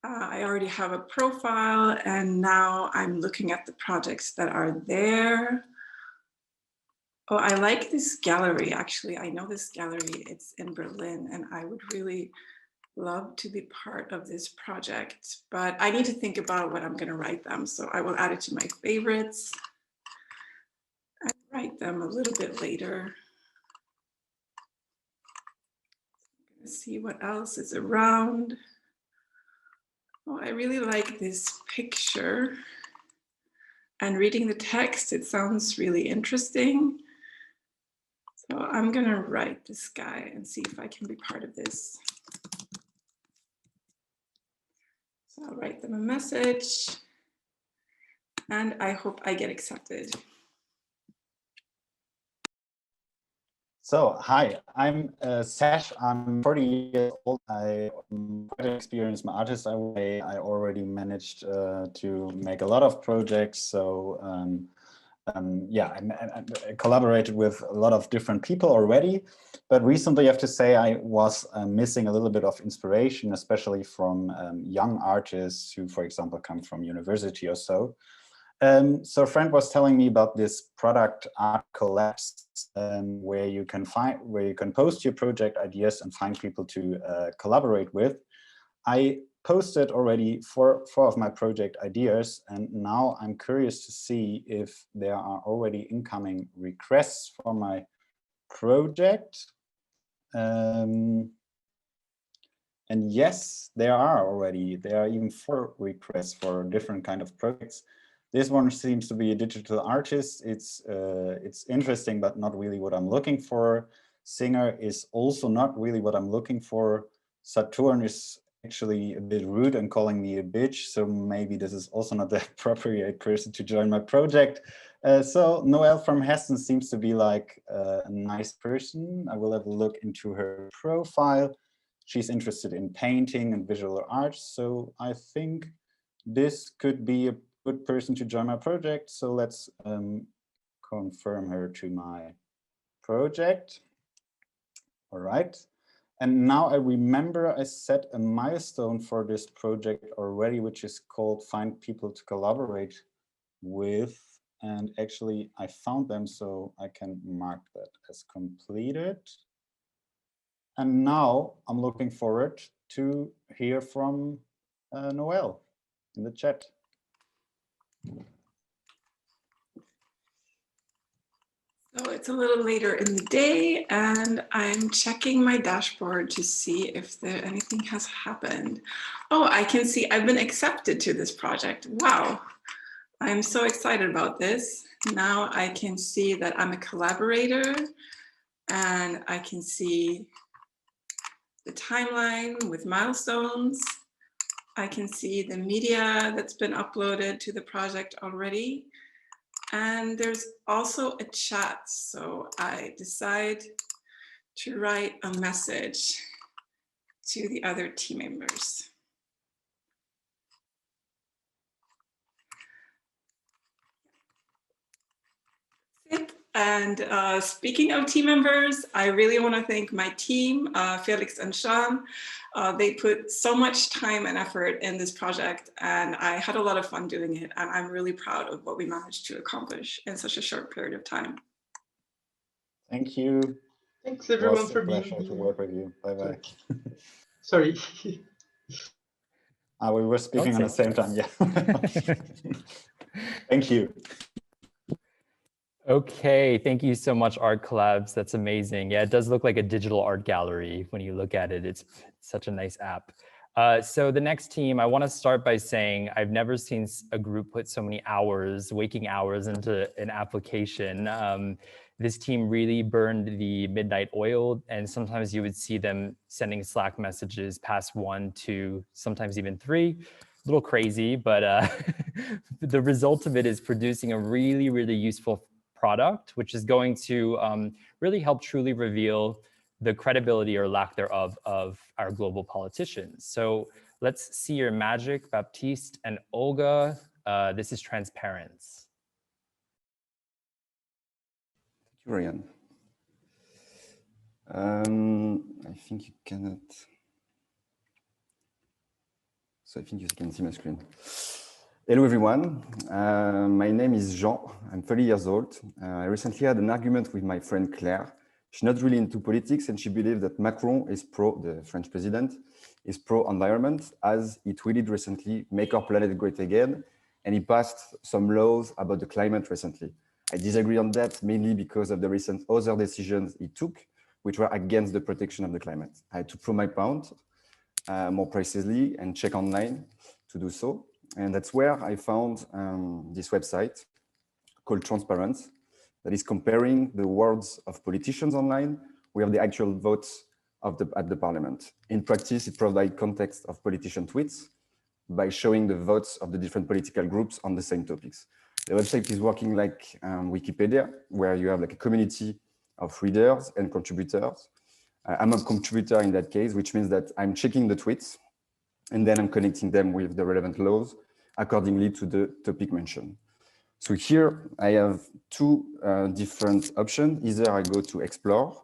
I already have a profile and now I'm looking at the projects that are there. Oh, I like this gallery, actually. I know this gallery, it's in Berlin, and I would really love to be part of this project, but I need to think about what I'm going to write them. So I will add it to my favorites. I write them a little bit later. Let's see what else is around. Oh, I really like this picture. And reading the text, it sounds really interesting. So I'm gonna write this guy and see if I can be part of this. So I'll write them a message and I hope I get accepted. So, hi, I'm Sash. I'm 40 years old. I'm quite an experienced artist. I would say I already managed to make a lot of projects. So, yeah, I collaborated with a lot of different people already. But recently, I have to say, I was missing a little bit of inspiration, especially from young artists who, for example, come from university or so. So a friend was telling me about this product Art Collabs, where you can post your project ideas and find people to collaborate with. I posted already four of my project ideas, and now I'm curious to see if there are already incoming requests for my project. And yes, there are even 4 requests for different kind of projects. This one seems to be a digital artist. It's interesting, but not really what I'm looking for. Singer is also not really what I'm looking for. Saturn is actually a bit rude and calling me a bitch, so maybe this is also not the appropriate person to join my project. So Noelle from Hessen seems to be like a nice person. I will have a look into her profile. She's interested in painting and visual arts, so I think this could be a good person to join my project. So let's confirm her to my project. All right. And now I remember I set a milestone for this project already, which is called Find People to Collaborate With. And actually I found them, so I can mark that as completed. And now I'm looking forward to hear from Noelle in the chat. So it's a little later in the day and I'm checking my dashboard to see if anything has happened. Oh, I can see I've been accepted to this project. Wow, I'm so excited about this. Now I can see that I'm a collaborator and I can see the timeline with milestones. I can see the media that's been uploaded to the project already. And there's also a chat. So I decide to write a message to the other team members. And speaking of team members, I really want to thank my team, Felix and Sean. They put so much time and effort in this project, and I had a lot of fun doing it. And I'm really proud of what we managed to accomplish in such a short period of time. Thank you. Thanks everyone It was for a being pleasure to here. work with you. Bye-bye. Sorry. We were speaking at the same time, yeah. Thank you. Okay, thank you so much, Art Collabs. That's amazing. Yeah, it does look like a digital art gallery when you look at it. It's such a nice app. So the next team, I want to start by saying I've never seen a group put so many hours, waking hours into an application. This team really burned the midnight oil, and sometimes you would see them sending Slack messages past 1, 2, sometimes even 3. A little crazy, but the result of it is producing a really, really useful product, which is going to really help truly reveal the credibility or lack thereof of our global politicians. So let's see your magic, Baptiste and Olga. This is transparency. Thank you, Ryan. I think you cannot. So I think you can see my screen. Hello, everyone. My name is Jean. I'm 30 years old. I recently had an argument with my friend Claire. She's not really into politics, and she believes that Macron is the French president, is pro-environment, as he tweeted recently, "Make our planet great again," and he passed some laws about the climate recently. I disagree on that, mainly because of the recent other decisions he took, which were against the protection of the climate. I had to prove my point more precisely and check online to do so. And that's where I found this website called Transparency that is comparing the words of politicians online with the actual votes of at the parliament. In practice, it provides context of politician tweets by showing the votes of the different political groups on the same topics. The website is working like Wikipedia, where you have like a community of readers and contributors. I'm a contributor in that case, which means that I'm checking the tweets and then I'm connecting them with the relevant laws accordingly to the topic mentioned. So here I have two different options. Either I go to Explore,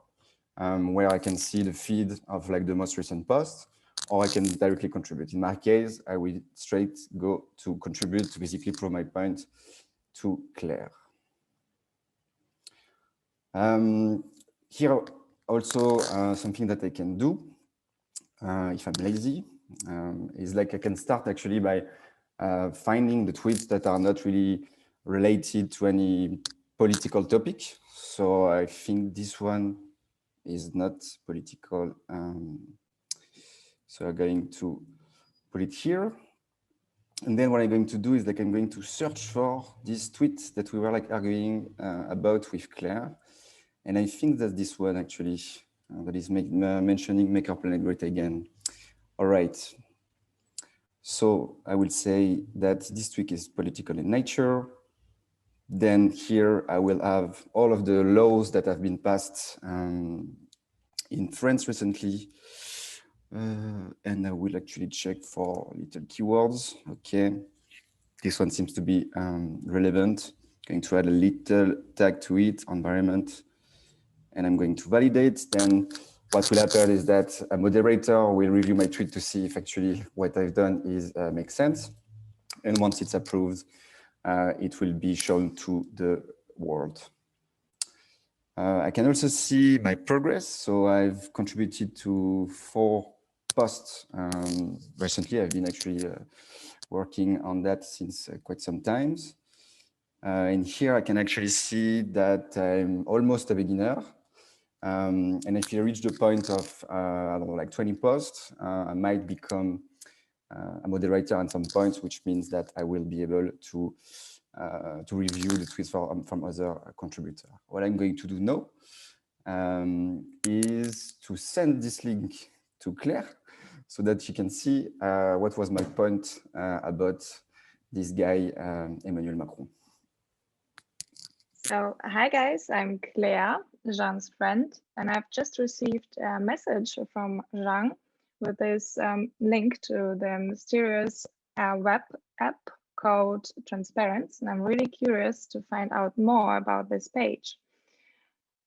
where I can see the feed of like the most recent posts, or I can directly contribute. In my case, I will straight go to contribute to basically prove my point to Claire. Here also something that I can do if I'm lazy is like I can start actually by finding the tweets that are not really related to any political topic. So I think this one is not political. So I'm going to put it here. And then what I'm going to do is like I'm going to search for these tweets that we were like arguing about with Claire. And I think that this one actually that is mentioning "Make Our Planet Great Again." All right. So I will say that this tweet is political in nature. Then here I will have all of the laws that have been passed in France recently. And I will actually check for little keywords. Okay. This one seems to be relevant. Going to add a little tag to it, environment. And I'm going to validate. Then what will happen is that a moderator will review my tweet to see if actually what I've done is makes sense. And once it's approved, it will be shown to the world. I can also see my progress. So I've contributed to 4 posts recently. I've been actually working on that since quite some time. And here I can actually see that I'm almost a beginner. And if you reach the point of, I don't know, like 20 posts, I might become a moderator at some point, which means that I will be able to review the tweets from other contributors. What I'm going to do now is to send this link to Claire so that she can see what was my point about this guy, Emmanuel Macron. So, hi guys, I'm Claire, Jean's friend, and I've just received a message from Jean with this link to the mysterious web app called Transparency, and I'm really curious to find out more about this page.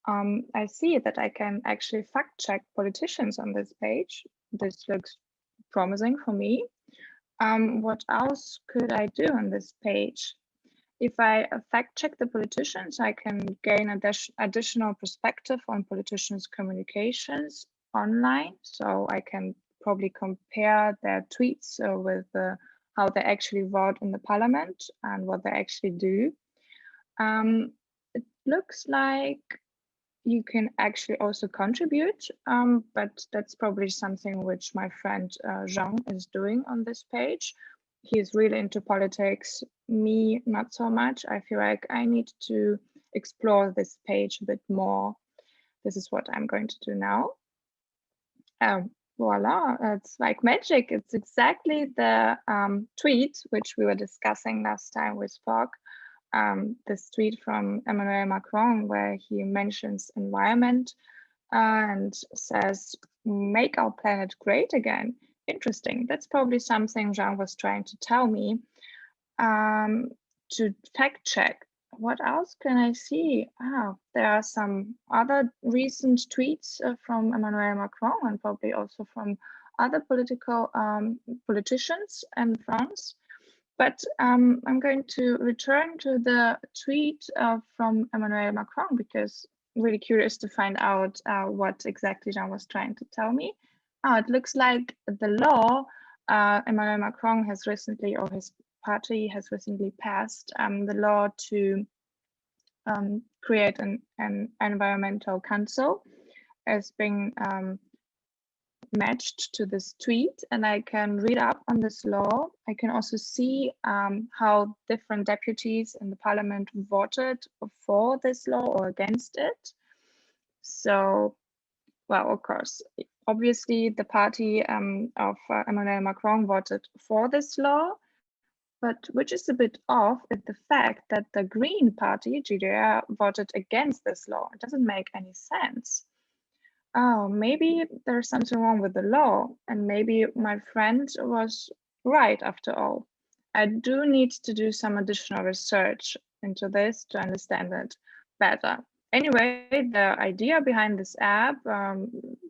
I see that I can actually fact check politicians on this page. This looks promising for me. What else could I do on this page? If I fact check the politicians, I can gain additional perspective on politicians' communications online. So I can probably compare their tweets with how they actually vote in the parliament and what they actually do. It looks like you can actually also contribute, but that's probably something which my friend Jean is doing on this page. He's really into politics, me not so much. I feel like I need to explore this page a bit more. This is what I'm going to do now. Voila, it's like magic. It's exactly the tweet which we were discussing last time with Fogg. This tweet from Emmanuel Macron where he mentions environment and says, make our planet great again. Interesting. That's probably something Jean was trying to tell me. To fact check, what else can I see? There are some other recent tweets from Emmanuel Macron and probably also from other politicians in France. But I'm going to return to the tweet from Emmanuel Macron because I'm really curious to find out what exactly Jean was trying to tell me. It looks like the law Emmanuel Macron has recently, or his party has recently passed, the law to create an environmental council has been matched to this tweet, and I can read up on this law. I can also see how different deputies in the parliament voted for this law or against it. So, well, of course, obviously the party of Emmanuel Macron voted for this law, but which is a bit off is the fact that the Green Party, GDR, voted against this law. It doesn't make any sense. Oh, maybe there's something wrong with the law, and maybe my friend was right after all. I do need to do some additional research into this to understand it better. Anyway, the idea behind this app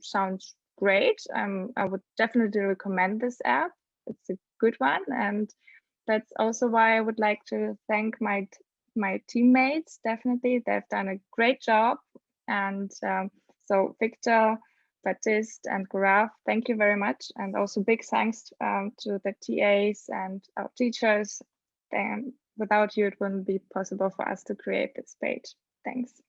sounds great. I would definitely recommend this app. It's a good one, and that's also why I would like to thank my teammates. Definitely, they've done a great job, and so Victor, Baptiste, and Gaurav, thank you very much. And also big thanks to the TAs and our teachers. And without you, it wouldn't be possible for us to create this page. Thanks.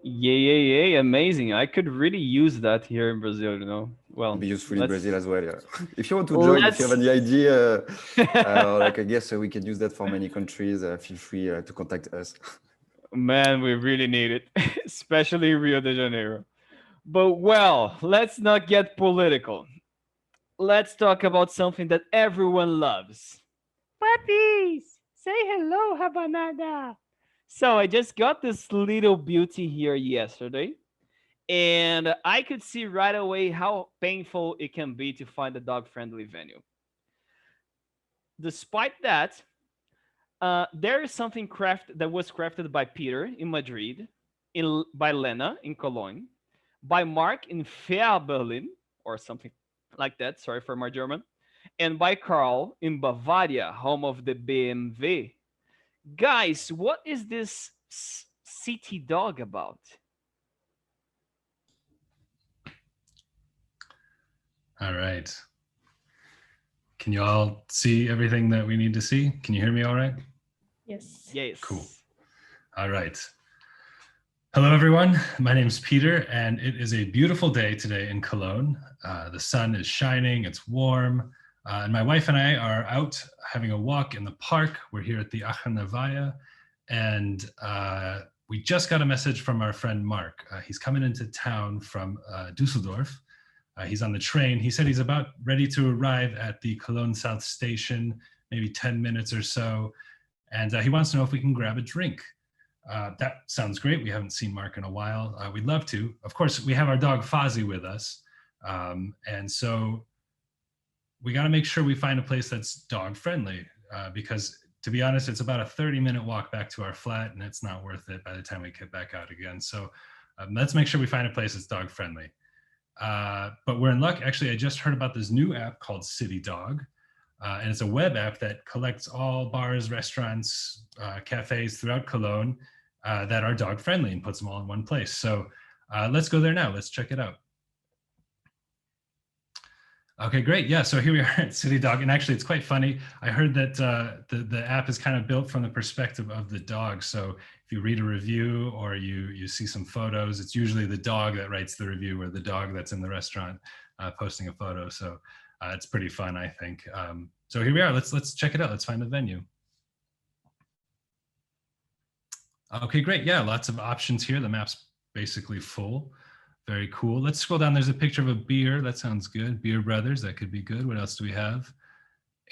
Yay, amazing. I could really use that here in Brazil, you know. Well, be useful in Brazil as well, yeah. If you want to join, if you have any idea, like I guess we can use that for many countries, feel free to contact us. Man, we really need it, especially Rio de Janeiro. But well, let's not get political. Let's talk about something that everyone loves. Puppies! Say hello, Rabanada! So I just got this little beauty here yesterday, and I could see right away how painful it can be to find a dog-friendly venue. Despite that, there is something that was crafted by Peter in Madrid, by Lena in Cologne, by Mark in Fair Berlin, or something like that, sorry for my German, and by Carl in Bavaria, home of the BMW. Guys, what is this city dog about? All right. Can you all see everything that we need to see? Can you hear me all right? Yes. Yes. Cool. All right. Hello, everyone. My name is Peter, and it is a beautiful day today in Cologne. The sun is shining, it's warm, and my wife and I are out having a walk in the park. We're here at the Aachener, and we just got a message from our friend Mark. He's coming into town from Dusseldorf. He's on the train. He said he's about ready to arrive at the Cologne South Station, maybe 10 minutes or so. And he wants to know if we can grab a drink. That sounds great. We haven't seen Mark in a while. We'd love to. Of course, we have our dog Fozzie with us. And so we got to make sure we find a place that's dog friendly because, to be honest, it's about a 30-minute walk back to our flat and it's not worth it by the time we get back out again. So let's make sure we find a place that's dog friendly. But we're in luck. Actually, I just heard about this new app called City Dog. And it's a web app that collects all bars, restaurants, cafes throughout Cologne that are dog friendly and puts them all in one place. So let's go there now. Let's check it out. Okay, great. Yeah, so here we are at City Dog. And actually, it's quite funny. I heard that the app is kind of built from the perspective of the dog. So if you read a review or you see some photos, it's usually the dog that writes the review or the dog that's in the restaurant posting a photo. So it's pretty fun, I think. So here we are. Let's check it out. Let's find the venue. Okay, great. Yeah, lots of options here. The map's basically full. Very cool. Let's scroll down. There's a picture of a beer. That sounds good. Beer Brothers. That could be good. What else do we have?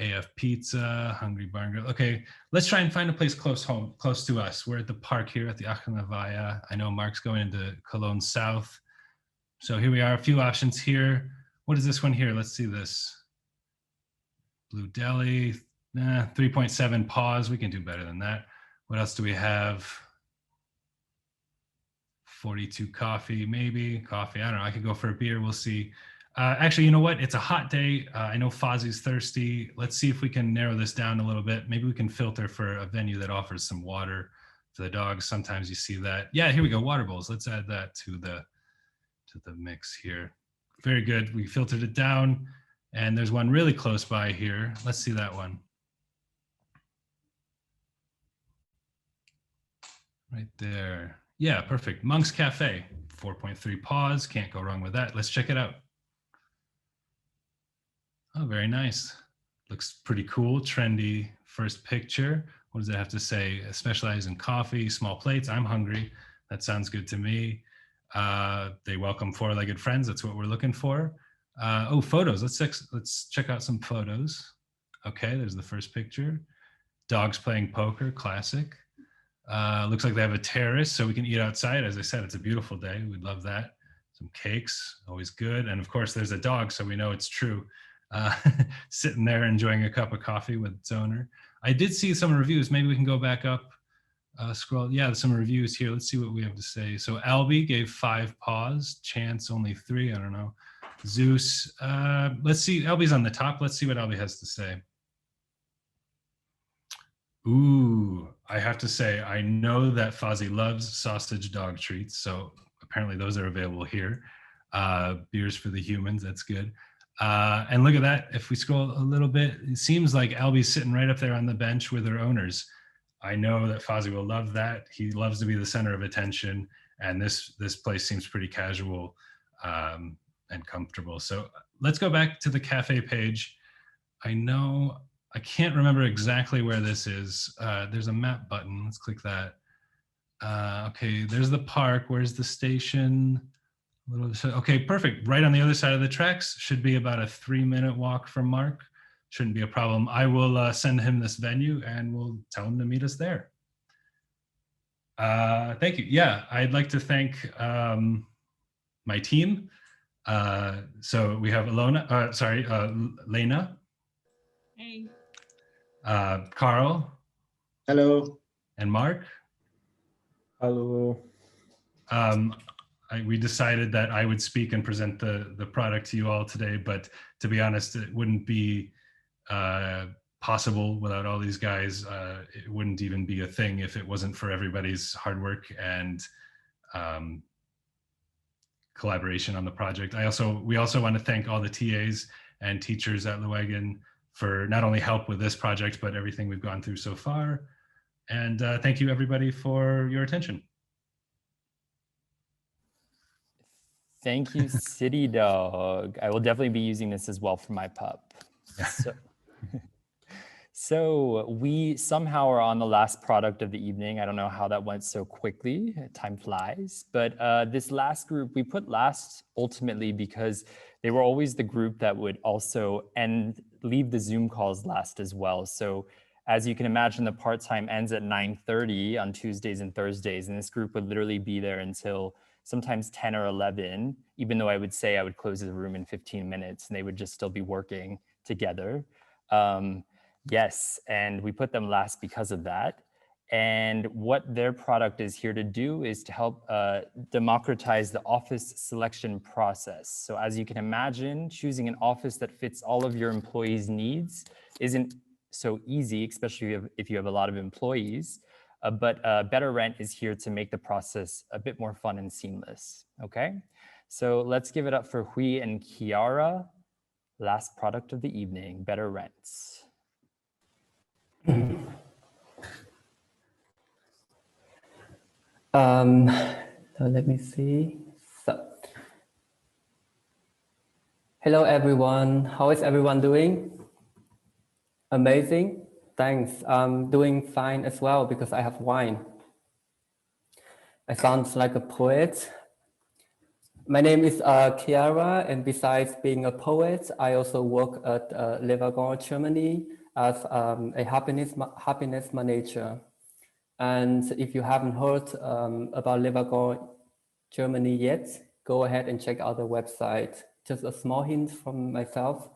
AF Pizza, Hungry Barn Grill. Okay, let's try and find a place close to us. We're at the park here at the Aachener Weiher. I know Mark's going into Cologne South. So here we are. A few options here. What is this one here? Let's see this. Blue Deli. 3.7 pause. We can do better than that. What else do we have? 42 coffee, maybe coffee. I don't know. I could go for a beer. We'll see. Actually, you know what? It's a hot day. I know Fozzie's thirsty. Let's see if we can narrow this down a little bit. Maybe we can filter for a venue that offers some water for the dogs. Sometimes you see that. Yeah, here we go. Water bowls. Let's add that to the mix here. Very good. We filtered it down. And there's one really close by here. Let's see that one. Right there. Yeah, perfect. Monk's Cafe, 4.3 pause. Can't go wrong with that. Let's check it out. Oh, very nice. Looks pretty cool. Trendy first picture. What does it have to say? Specialize in coffee, small plates. I'm hungry. That sounds good to me. They welcome four-legged friends. That's what we're looking for. Oh, photos. Let's check out some photos. Okay, there's the first picture. Dogs playing poker, classic. Looks like they have a terrace so we can eat outside. As I said, it's a beautiful day. We'd love that. Some cakes, always good. And of course, there's a dog, so we know it's true. Sitting there enjoying a cup of coffee with its owner. I did see some reviews. Maybe we can go back up, scroll. Yeah, some reviews here. Let's see what we have to say. So Albie gave 5 paws. Chance only 3. I don't know. Zeus. Let's see. Albie's on the top. Let's see what Albie has to say. Ooh, I have to say, I know that Fozzie loves sausage dog treats, so apparently those are available here. Beers for the humans, that's good. And look at that, if we scroll a little bit, it seems like Albie's sitting right up there on the bench with her owners. I know that Fozzie will love that. He loves to be the center of attention, and this place seems pretty casual and comfortable. So let's go back to the cafe page. I can't remember exactly where this is. There's a map button. Let's click that. Okay, there's the park. Where's the station? Okay, perfect. Right on the other side of the tracks. Should be about a 3-minute walk from Mark. Shouldn't be a problem. I will send him this venue and we'll tell him to meet us there. Thank you. Yeah, I'd like to thank my team. So we have Lena. Hey. Carl. Hello. And Mark. Hello. We decided that I would speak and present the product to you all today, but to be honest, it wouldn't be possible without all these guys. It wouldn't even be a thing if it wasn't for everybody's hard work and collaboration on the project. We also want to thank all the TAs and teachers at Wagon for not only help with this project, but everything we've gone through so far. And thank you everybody for your attention. Thank you, City Dog. I will definitely be using this as well for my pup. So we somehow are on the last product of the evening. I don't know how that went so quickly. Time flies. But this last group, we put last ultimately because they were always the group that would also leave the Zoom calls last as well. So as you can imagine, the part-time ends at 9:30 on Tuesdays and Thursdays. And this group would literally be there until sometimes 10 or 11, even though I would say I would close the room in 15 minutes and they would just still be working together. Yes, and we put them last because of that. And what their product is here to do is to help democratize the office selection process. So as you can imagine, choosing an office that fits all of your employees' needs isn't so easy, especially if you have a lot of employees. But Better Rent is here to make the process a bit more fun and seamless, okay? So let's give it up for Hui and Kiara. Last product of the evening, Better Rents. So let me see. So, hello everyone. How is everyone doing? Amazing. Thanks. I'm doing fine as well because I have wine. I sound like a poet. My name is Chiara, and besides being a poet, I also work at Wagon, Germany as a happiness manager. And if you haven't heard about Wagon, Germany yet, go ahead and check out the website. Just a small hint from myself,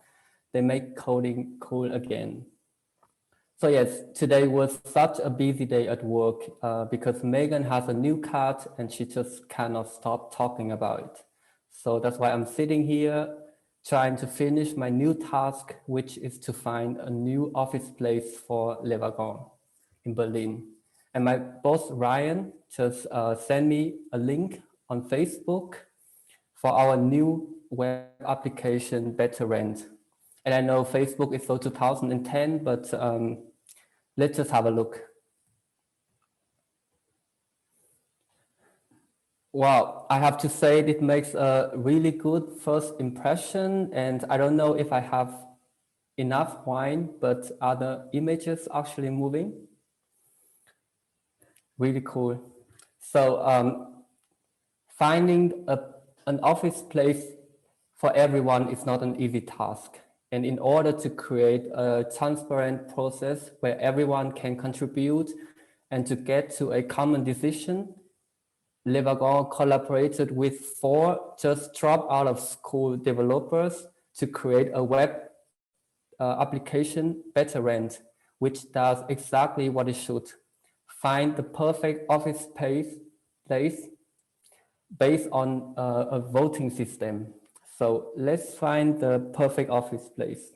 they make coding cool again. So yes, today was such a busy day at work because Megan has a new cat and she just cannot stop talking about it. So that's why I'm sitting here trying to finish my new task, which is to find a new office place for Wagon in Berlin. And my boss, Ryan, just sent me a link on Facebook for our new web application, Better Rent. And I know Facebook is so 2010, but let's just have a look. Wow, I have to say it makes a really good first impression. And I don't know if I have enough wine, but are the images actually moving? Really cool. So finding an office place for everyone is not an easy task. And in order to create a transparent process where everyone can contribute and to get to a common decision, Wagon collaborated with 4 just drop out of school developers to create a web application, Better Rent, which does exactly what it should. Find the perfect office place based on a voting system. So let's find the perfect office place.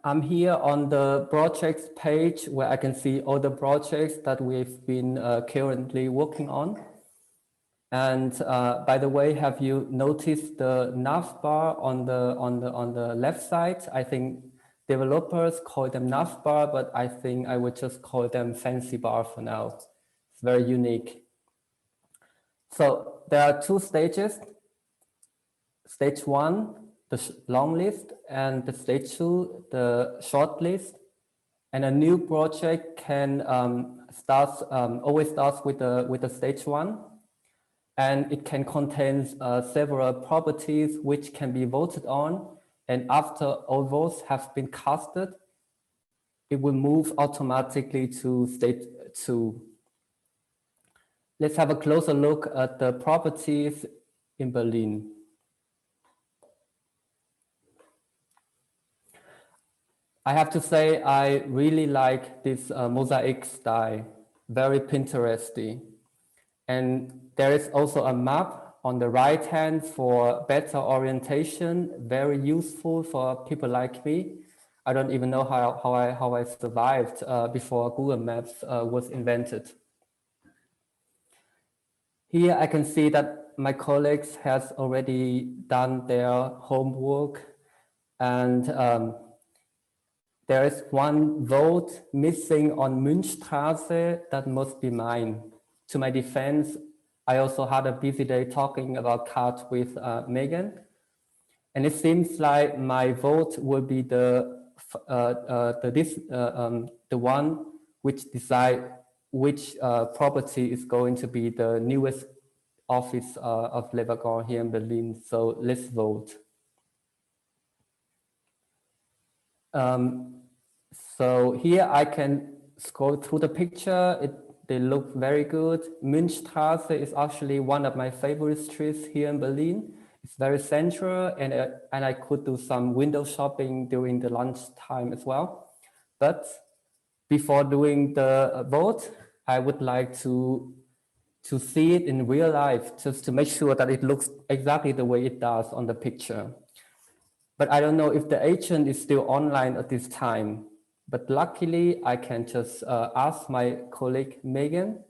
I'm here on the projects page where I can see all the projects that we've been currently working on. And by the way, have you noticed the navbar on the left side? I think developers call them navbar, but I think I would just call them fancy bar for now. It's very unique. So there are 2 stages. Stage 1, the long list, and the stage 2, the short list. And a new project can always starts with the stage 1, and it can contain several properties which can be voted on. And after all votes have been casted, it will move automatically to stage 2. Let's have a closer look at the properties in Berlin. I have to say, I really like this mosaic style, very Pinteresty. And there is also a map on the right hand for better orientation, very useful for people like me. I don't even know how I survived before Google Maps was invented. Here I can see that my colleagues has already done their homework, and there is 1 vote missing on Münchstraße that must be mine. To my defense, I also had a busy day talking about cards with Megan. And it seems like my vote will be the one which decide which property is going to be the newest office of Le Wagon here in Berlin. So let's vote. So here I can scroll through the picture. They look very good. Münchstraße is actually one of my favorite streets here in Berlin. It's very central, and I could do some window shopping during the lunchtime as well. But before doing the vote, I would like to see it in real life, just to make sure that it looks exactly the way it does on the picture. But I don't know if the agent is still online at this time. But luckily, I can just ask my colleague Megan.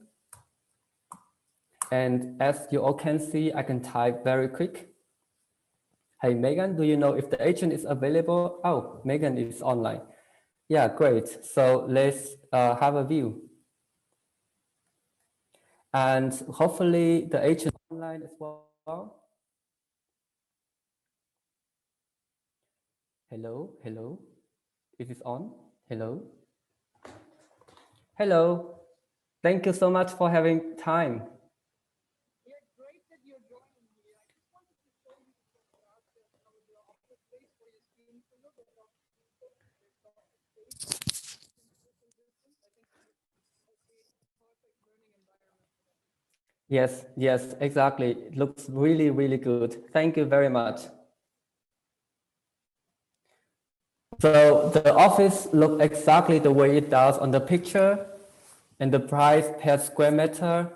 And as you all can see, I can type very quick. Hey, Megan, do you know if the agent is available? Oh, Megan is online. Yeah, great. So let's have a view. And hopefully the agent is online as well. Hello, hello. Is this on? Hello. Hello. Thank you so much for having time. Yes, yes, exactly. It looks really, really good. Thank you very much. So the office looks exactly the way it does on the picture, and the price per square meter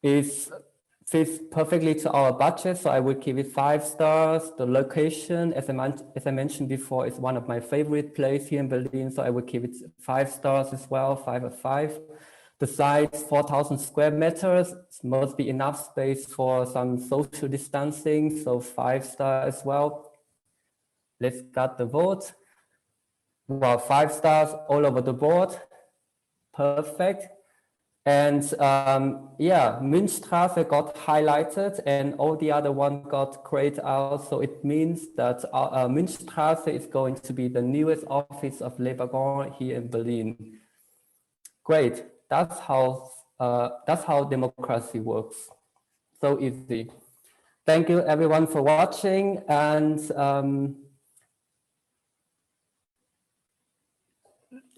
fits perfectly to our budget. So I would give it 5 stars. The location, as I mentioned before, is one of my favorite places here in Berlin. So I would give it 5 stars as well, 5 of 5. The size, 4,000 square meters, must be enough space for some social distancing. So 5 stars as well. Let's start the vote. Well, 5 stars all over the board. Perfect. And yeah, Münchstraße got highlighted and all the other one got grayed out. So it means that Münchstraße is going to be the newest office of Le Wagon here in Berlin. Great. That's how democracy works. So easy. Thank you everyone for watching. And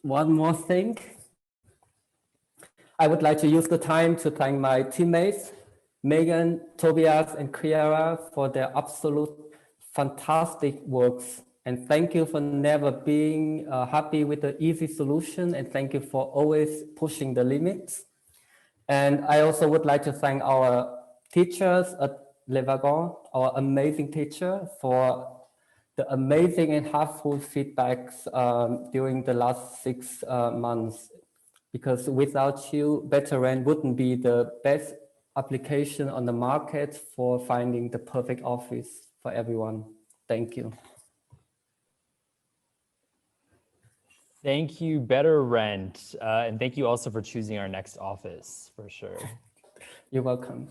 one more thing. I would like to use the time to thank my teammates, Megan, Tobias, and Chiara for their absolute fantastic works. And thank you for never being happy with the easy solution. And thank you for always pushing the limits. And I also would like to thank our teachers at Le Wagon, our amazing teacher, for the amazing and helpful feedbacks during the last 6 months. Because without you, Veteran wouldn't be the best application on the market for finding the perfect office for everyone. Thank you. Thank you, Better Rent. And thank you also for choosing our next office, for sure. You're welcome.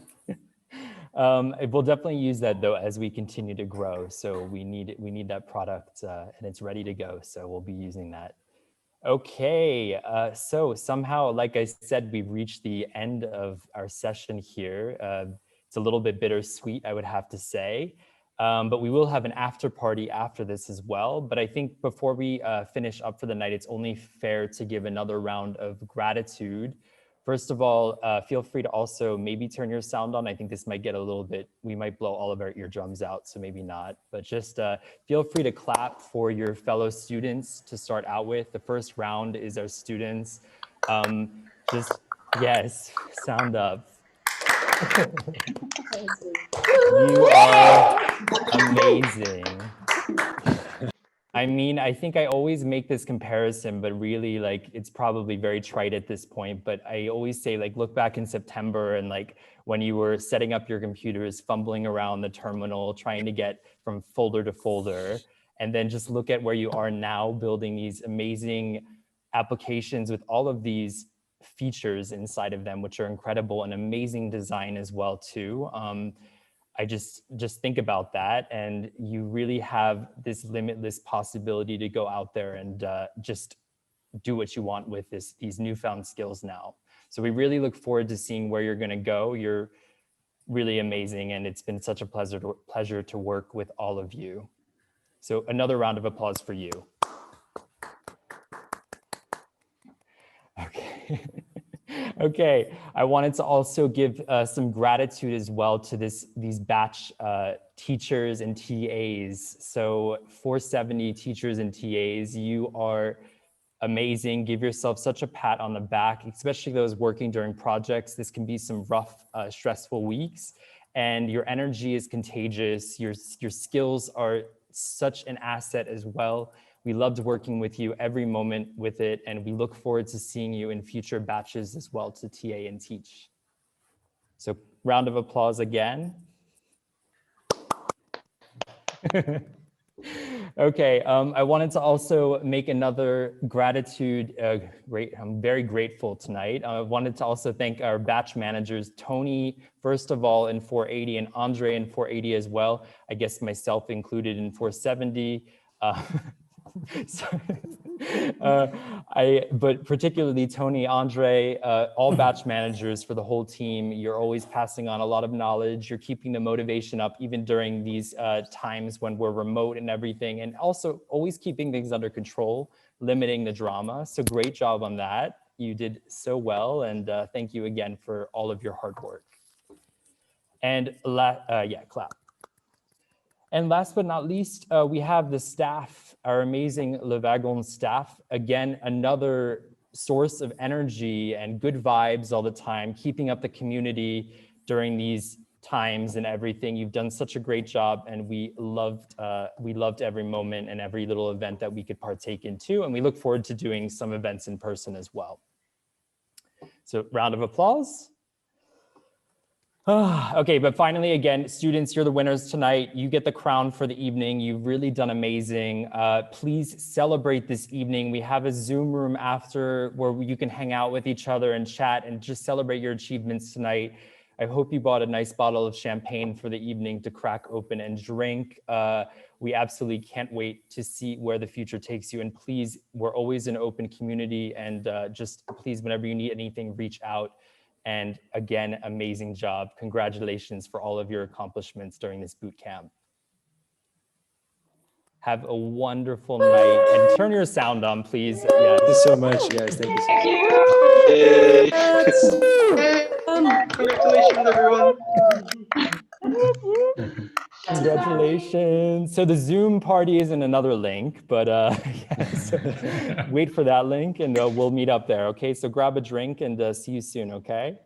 We'll definitely use that though as we continue to grow. So we need that product and it's ready to go. So we'll be using that. Okay, so somehow, like I said, we've reached the end of our session here. It's a little bit bittersweet, I would have to say, but we will have an after party after this as well. But I think before we finish up for the night, it's only fair to give another round of gratitude. First of all, feel free to also maybe turn your sound on. I think this might get a little bit, we might blow all of our eardrums out, so maybe not. But just feel free to clap for your fellow students to start out with. The first round is our students. Yes, sound up. You are amazing. I mean, I think I always make this comparison, but really like, it's probably very trite at this point, but I always say like, look back in September and like when you were setting up your computers, fumbling around the terminal, trying to get from folder to folder, and then just look at where you are now building these amazing applications with all of these features inside of them, which are incredible and amazing design as well too. I just think about that, and you really have this limitless possibility to go out there and just do what you want with these newfound skills now. So we really look forward to seeing where you're going to go. You're really amazing, and it's been such a pleasure to work with all of you. So another round of applause for you. Okay. Okay, I wanted to also give some gratitude as well to these batch teachers and TAs. So 470 teachers and TAs, you are amazing. Give yourself such a pat on the back, especially those working during projects. This can be some rough, stressful weeks, and your energy is contagious. Your skills are such an asset as well. We loved working with you every moment with it, and we look forward to seeing you in future batches as well to TA and teach. So round of applause again. Okay, I wanted to also make another gratitude. I'm very grateful tonight. I wanted to also thank our batch managers, Tony, first of all, in 480, and Andre in 480 as well. I guess myself included in 470. But particularly Tony, Andre, all batch managers for the whole team. You're always passing on a lot of knowledge. You're keeping the motivation up even during these times when we're remote and everything, and also always keeping things under control, limiting the drama. So great job on that. You did so well, and thank you again for all of your hard work. And yeah, clap. And last but not least, we have the staff, our amazing Le Wagon staff. Again, another source of energy and good vibes all the time, keeping up the community during these times and everything. You've done such a great job, and we loved every moment and every little event that we could partake in too. And we look forward to doing some events in person as well. So round of applause. Okay, but finally, again, students, you're the winners tonight. You get the crown for the evening. You've really done amazing. Please celebrate this evening. We have a Zoom room after where you can hang out with each other and chat and just celebrate your achievements tonight. I hope you bought a nice bottle of champagne for the evening to crack open and drink. We absolutely can't wait to see where the future takes you. And please, we're always an open community, and just please, whenever you need anything, reach out. And again, amazing job. Congratulations for all of your accomplishments during this boot camp. Have a wonderful night, and turn your sound on, please. Yes. Thank you so much, guys. Thank you so much. Congratulations, everyone. Congratulations. So the Zoom party is in another link, but yes, wait for that link, and we'll meet up there. Okay, so grab a drink and see you soon. Okay.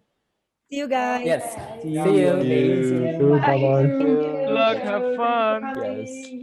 See you guys. Yes. See you. See you. Amazing. Bye-bye. Good luck. Have fun. Yes.